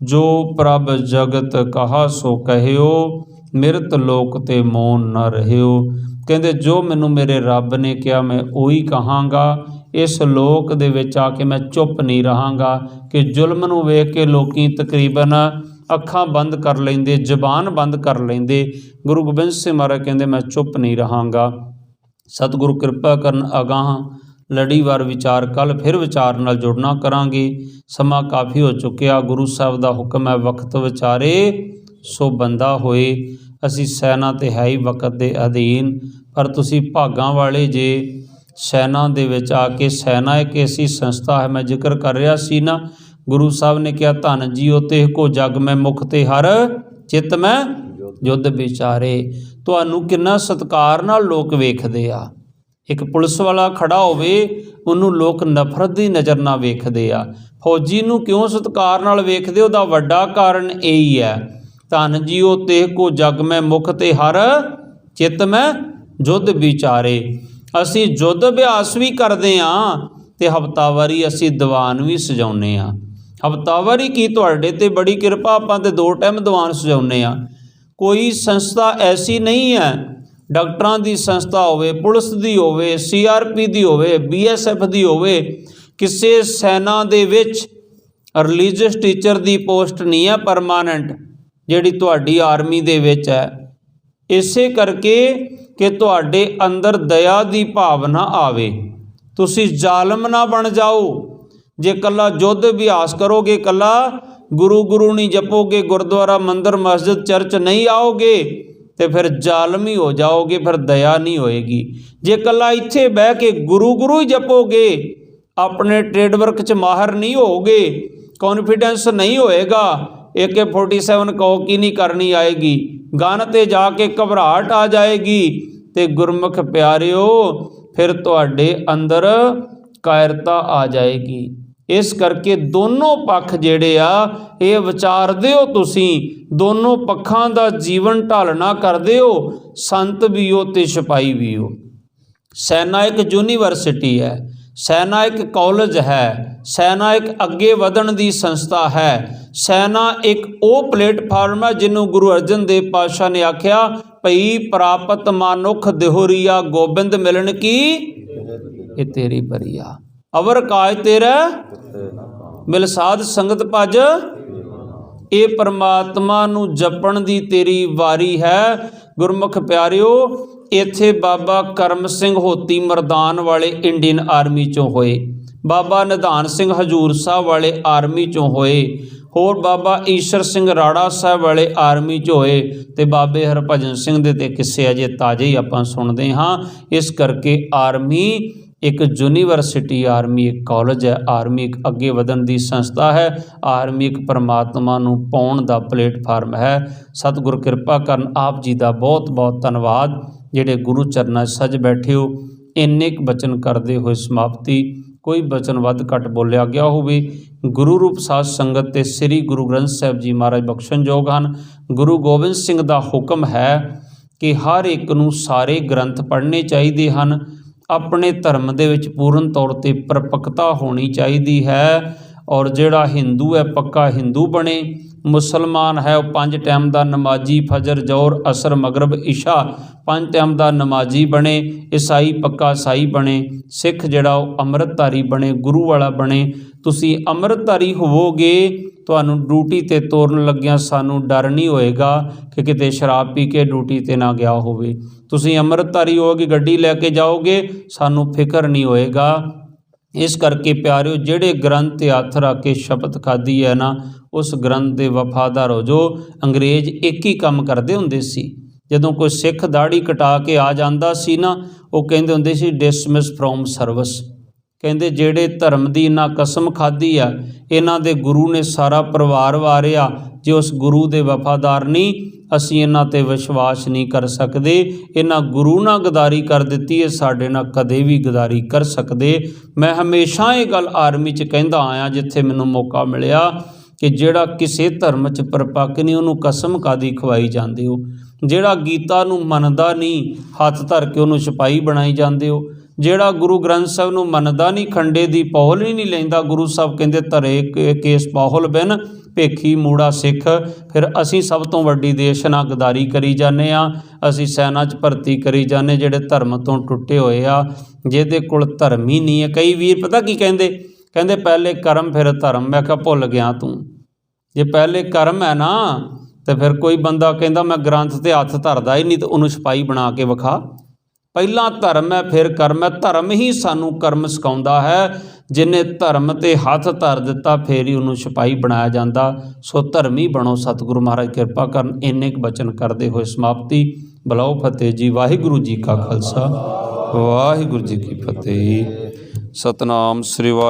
Speaker 1: ਜੋ ਪ੍ਰਭ ਜਗਤ ਕਹਾ ਸੋ ਕਹਿਓ, ਮਿਰਤ ਲੋਕ ਤੇ ਮੌਨ ਨਾ ਰਹਿਓ। ਕਹਿੰਦੇ ਜੋ ਮੈਨੂੰ ਮੇਰੇ ਰੱਬ ਨੇ ਕਿਹਾ ਮੈਂ ਉਹੀ ਕਹਾਂਗਾ। ਇਸ ਲੋਕ ਦੇ ਵਿੱਚ ਆ ਕੇ ਮੈਂ ਚੁੱਪ ਨਹੀਂ ਰਹਾਂਗਾ ਕਿ ਜ਼ੁਲਮ ਨੂੰ ਵੇਖ ਕੇ ਲੋਕੀ ਤਕਰੀਬਨ ਅੱਖਾਂ ਬੰਦ ਕਰ ਲੈਂਦੇ, ਜ਼ਬਾਨ ਬੰਦ ਕਰ ਲੈਂਦੇ। ਗੁਰੂ ਗੋਬਿੰਦ ਸਿੰਘ ਮਹਾਰਾਜ ਕਹਿੰਦੇ ਮੈਂ ਚੁੱਪ ਨਹੀਂ ਰਹਾਂਗਾ। ਸਤਿਗੁਰੂ ਕਿਰਪਾ ਕਰਨ ਅਗਾਂਹ ਲੜੀਵਾਰ ਵਿਚਾਰ ਕੱਲ੍ਹ ਫਿਰ ਵਿਚਾਰ ਨਾਲ ਜੁੜਨਾ ਕਰਾਂਗੇ। ਸਮਾਂ ਕਾਫੀ ਹੋ ਚੁੱਕਿਆ। ਗੁਰੂ ਸਾਹਿਬ ਦਾ ਹੁਕਮ ਹੈ ਵਕਤ ਵਿਚਾਰੇ ਸੋ ਬੰਦਾ ਹੋਏ। ਅਸੀਂ ਸੈਨਾ ਤੇ ਹੈ ਹੀ ਵਕਤ ਦੇ ਅਧੀਨ, ਪਰ ਤੁਸੀਂ ਭਾਗਾਂ ਵਾਲੇ ਜੇ ਸੈਨਾ ਦੇ ਵਿੱਚ ਆ ਕੇ। ਸੈਨਾ ਇੱਕ ਐਸੀ ਸੰਸਥਾ ਹੈ, ਮੈਂ ਜ਼ਿਕਰ ਕਰ ਰਿਹਾ ਸੀ ਨਾ, ਗੁਰੂ ਸਾਹਿਬ ਨੇ ਕਿਹਾ ਧਨ ਜੀਓ ਤੇ ਕੋ ਜਗ ਮੈਂ ਮੁਖ ਤੇ ਹਰ ਚਿੱਤ ਮੈਂ ਯੁੱਧ ਵਿਚਾਰੇ। ਤੁਹਾਨੂੰ ਕਿੰਨਾ ਸਤਿਕਾਰ ਨਾਲ ਲੋਕ ਵੇਖਦੇ ਆ। ਇੱਕ ਪੁਲਿਸ ਵਾਲਾ ਖੜਾ ਹੋਵੇ, ਉਹਨੂੰ ਲੋਕ ਨਫ਼ਰਤ ਦੀ ਨਜ਼ਰ ਨਾਲ ਵੇਖਦੇ ਆ। ਫੌਜੀ ਨੂੰ ਕਿਉਂ ਸਤਿਕਾਰ ਨਾਲ ਵੇਖਦੇ? ਉਹਦਾ ਵੱਡਾ ਕਾਰਨ ਇਹੀ ਹੈ, ਧਨ ਜੀਓ ਤੇ ਕੋ ਜਗ ਮੈਂ ਮੁਖ ਤੇ ਹਰ ਚਿੱਤ ਮੈਂ ਯੁੱਧ ਵਿਚਾਰੇ। ਅਸੀਂ ਯੁੱਧ ਅਭਿਆਸ ਵੀ ਕਰਦੇ ਹਾਂ ਅਤੇ ਹਫ਼ਤਾਵਾਰੀ ਅਸੀਂ ਦੀਵਾਨ ਵੀ ਸਜਾਉਂਦੇ ਹਾਂ। ਹਫ਼ਤਾਵਾਰੀ ਕੀ ਤੁਹਾਡੇ 'ਤੇ ਬੜੀ ਕਿਰਪਾ, ਆਪਾਂ ਤਾਂ 2 ਟਾਈਮ ਦੀਵਾਨ ਸਜਾਉਂਦੇ ਹਾਂ। ਕੋਈ ਸੰਸਥਾ ਐਸੀ ਨਹੀਂ ਹੈ, ਡਾਕਟਰਾਂ ਦੀ ਸੰਸਥਾ ਹੋਵੇ, ਪੁਲਿਸ ਦੀ ਹੋਵੇ, CRP ਦੀ ਹੋਵੇ, BSF ਦੀ ਹੋਵੇ, ਕਿਸੇ ਸੈਨਾ ਦੇ ਵਿੱਚ ਰਿਲੀਜੀਅਸ ਟੀਚਰ ਦੀ ਪੋਸਟ ਨਹੀਂ ਹੈ ਪਰਮਾਨੈਂਟ, ਜਿਹੜੀ ਤੁਹਾਡੀ ਆਰਮੀ ਦੇ ਵਿੱਚ ਹੈ। ਇਸੇ ਕਰਕੇ ਕਿ ਤੁਹਾਡੇ ਅੰਦਰ ਦਇਆ ਦੀ ਭਾਵਨਾ ਆਵੇ, ਤੁਸੀਂ ਜ਼ਾਲਮ ਨਾ ਬਣ ਜਾਓ। ਜੇ ਇਕੱਲਾ ਯੁੱਧ ਅਭਿਆਸ ਕਰੋਗੇ, ਇਕੱਲਾ ਗੁਰੂ ਨਹੀਂ ਜਪੋਗੇ, ਗੁਰਦੁਆਰਾ ਮੰਦਿਰ ਮਸਜਿਦ ਚਰਚ ਨਹੀਂ ਆਓਗੇ, ਤੇ ਫਿਰ ਜ਼ਾਲਮ ਹੀ ਹੋ ਜਾਓਗੇ, ਫਿਰ ਦਇਆ ਨਹੀਂ ਹੋਏਗੀ। ਜੇ ਇਕੱਲਾ ਇੱਥੇ ਬਹਿ ਕੇ ਗੁਰੂ ਹੀ ਜਪੋਗੇ, ਆਪਣੇ ਟ੍ਰੇਡ ਵਰਕ 'ਚ ਮਾਹਰ ਨਹੀਂ ਹੋਓਗੇ, ਕੌਨਫੀਡੈਂਸ ਨਹੀਂ ਹੋਏਗਾ, AK-47 ਕੌਕੀ ਨਹੀਂ ਕਰਨੀ ਆਏਗੀ, ਗਨ 'ਤੇ ਜਾ ਕੇ ਘਬਰਾਹਟ ਆ ਜਾਏਗੀ, ਤੇ ਗੁਰਮੁਖ ਪਿਆਰਿਓ ਫਿਰ ਤੁਹਾਡੇ ਅੰਦਰ ਕਾਇਰਤਾ ਆ ਜਾਏਗੀ। ਇਸ ਕਰਕੇ ਦੋਨੋਂ ਪੱਖ ਜਿਹੜੇ ਆ ਇਹ ਵਿਚਾਰਦੇ ਹੋ, ਤੁਸੀਂ ਦੋਨੋਂ ਪੱਖਾਂ ਦਾ ਜੀਵਨ ਢਾਲਣਾ ਕਰਦੇ ਹੋ, ਸੰਤ ਵੀ ਹੋ ਤੇ ਸਿਪਾਹੀ ਵੀ ਹੋ। ਸੈਨਾ ਇੱਕ ਯੂਨੀਵਰਸਿਟੀ ਹੈ, ਸੈਨਾ ਇੱਕ ਕਾਲਜ ਹੈ, ਸੈਨਾ ਇੱਕ ਅੱਗੇ ਵਧਣ ਦੀ ਸੰਸਥਾ ਹੈ। ਸੈਨਾ ਇੱਕ ਉਹ ਪਲੇਟਫਾਰਮ ਹੈ ਜਿਹਨੂੰ ਗੁਰੂ ਅਰਜਨ ਦੇਵ ਪਾਤਸ਼ਾਹ ਨੇ ਆਖਿਆ ਭਈ ਪ੍ਰਾਪਤ ਮਾਨੁਖ ਦਿਹੁਰੀਆ, ਗੋਬਿੰਦ ਮਿਲਣ ਕੀ ਇਹ ਤੇਰੀ ਬਰੀਆ, ਅਵਰ ਕਾਜ ਤੇਰਾ ਮਿਲ ਸਾਧ ਸੰਗਤ ਭਜ। ਇਹ ਪਰਮਾਤਮਾ ਨੂੰ ਜਪਣ ਦੀ ਤੇਰੀ ਵਾਰੀ ਹੈ। ਗੁਰਮੁਖ ਪਿਆਰਿਓ, ਇੱਥੇ ਬਾਬਾ ਕਰਮ ਸਿੰਘ ਹੋਤੀ ਮਰਦਾਨ ਵਾਲੇ ਇੰਡੀਅਨ ਆਰਮੀ 'ਚੋਂ ਹੋਏ, ਬਾਬਾ ਨਿਧਾਨ ਸਿੰਘ ਹਜ਼ੂਰ ਸਾਹਿਬ ਵਾਲੇ ਆਰਮੀ 'ਚੋਂ ਹੋਏ, ਹੋਰ ਬਾਬਾ ਈਸ਼ਰ ਸਿੰਘ ਰਾੜਾ ਸਾਹਿਬ ਵਾਲੇ ਆਰਮੀ 'ਚ ਹੋਏ, ਅਤੇ ਬਾਬੇ ਹਰਭਜਨ ਸਿੰਘ ਦੇ ਤੇ ਕਿੱਸੇ ਅਜੇ ਤਾਜ਼ੇ ਹੀ ਆਪਾਂ ਸੁਣਦੇ ਹਾਂ। ਇਸ ਕਰਕੇ ਆਰਮੀ ਇੱਕ ਯੂਨੀਵਰਸਿਟੀ, ਆਰਮੀ ਇੱਕ ਕਾਲਜ ਹੈ, ਆਰਮੀ ਇੱਕ ਅੱਗੇ ਵਧਣ ਦੀ ਸੰਸਥਾ ਹੈ, ਆਰਮੀ ਇੱਕ ਪਰਮਾਤਮਾ ਨੂੰ ਪਾਉਣ ਦਾ ਪਲੇਟਫਾਰਮ ਹੈ। ਸਤਿਗੁਰ ਕਿਰਪਾ ਕਰਨ। ਆਪ ਜੀ ਦਾ ਬਹੁਤ ਬਹੁਤ ਧੰਨਵਾਦ ਜਿਹੜੇ ਗੁਰੂ ਚਰਨਾਂ 'ਚ ਸੱਜ ਬੈਠੇ ਹੋ। ਇੰਨੇ ਕੁ ਬਚਨ ਕਰਦੇ ਹੋਏ ਸਮਾਪਤੀ। कोई बचन वध घट बोलिया गया होवे। गुरु रूप साध संगत ते श्री गुरु ग्रंथ साहिब जी महाराज बख्शणयोग हन। गुरु गोबिंद सिंह दा हुक्म है कि हर एक नूं सारे ग्रंथ पढ़ने चाहिए हैं। अपने धर्म दे विच पूर्ण तौर ते परपक्ता होनी चाहिए है। और जिहड़ा हिंदू है पक्का हिंदू बने, मुसलमान है वह 5 टाइम का नमाजी, फजर जोहर असर मगरब इशा 5 टाइम का नमाजी बने, ईसाई पक्का ईसाई बने, सिख जिहड़ा अमृतधारी बने, गुरु वाला बने। तुसी अमृतधारी होवोगे, तुहानूं ड्यूटी ते तोरन लग्गियां सानूं डर नहीं होएगा कि किते शराब पी के ड्यूटी ते ना गया होवे। तुसी अमृतधारी होगे, गड्डी लैके जाओगे, सानूं फिक्र नहीं होएगा। इस करके प्यारिओ, जिहड़े ग्रंथ ते हत्थ रख के शपथ खाधी है ना, उस ग्रंथ दे वफादार हो जो। अंग्रेज़ एक ही काम करते हुंदे सी, जदों कोई सिख दाड़ी कटा के आ जांदा सी ना, वो कहंदे हुंदे सी डिसमिस फ्रॉम सर्विस। कहंदे जिहड़े धर्म की इन्हां कसम खाधी आ, इन्हां दे गुरु ने सारा परिवार वारिया, जे उस गुरु दे वफादार नहीं, असीं इन्हां ते विश्वास नहीं कर सकते। इन्हां गुरु नाल गदारी कर दित्ती है, साडे नाल कदे भी गदारी कर सकते। मैं हमेशा ये गल आर्मी च कहंदा आया, जिथे मैनूं मौका मिलिया, कि जिहड़ा किसी धर्म च परपक्क नहीं, उन्होंने कसम कादी खवाई जाते हो। जिहड़ा गीता नूं मनदा नहीं, हत्थ धर के उन्होंने सिपाही बनाई जाते हो। जिहड़ा गुरु ग्रंथ साहिब नूं मनदा नहीं, खंडे दी पौल ही नहीं लैंदा। गुरु साहब कहंदे धरे केस पौल बिन भेखी मूड़ा सिख। फिर असीं सब तो वड्डी देश नाल गदारी करी जाने आ, असीं सैना च भर्ती करी जाने जिहड़े धर्म तो टुटे होए आ, जिहदे कोल धर्म ही नहीं है। कई वीर पता की कहंदे, कहंदे पहले कर्म फिर धर्म। मैं कहा भुल गया तूं, जे पहले कर्म है ना, तो फिर कोई बंदा कहंदा मैं ग्रंथ ते हत्थ धरदा ही नहीं, तो उन्होंने सिपाही बना के विखा। पहला धर्म है फिर कर्म है। धर्म ही सानू कर्म सिखाउंदा है। जिन्हें धर्म ते हत्थ धर दिता फिर ही उन्होंने सिपाही बनाया जाता। सो धर्मी बनो। सतगुरु महाराज कृपा करन। इन्ने क बचन करते हुए समाप्ति। बुलाओ फतेह जी। वाहिगुरु जी का खालसा, वाहिगुरु जी की फतेह। सतनाम श्री वाहिगुरू।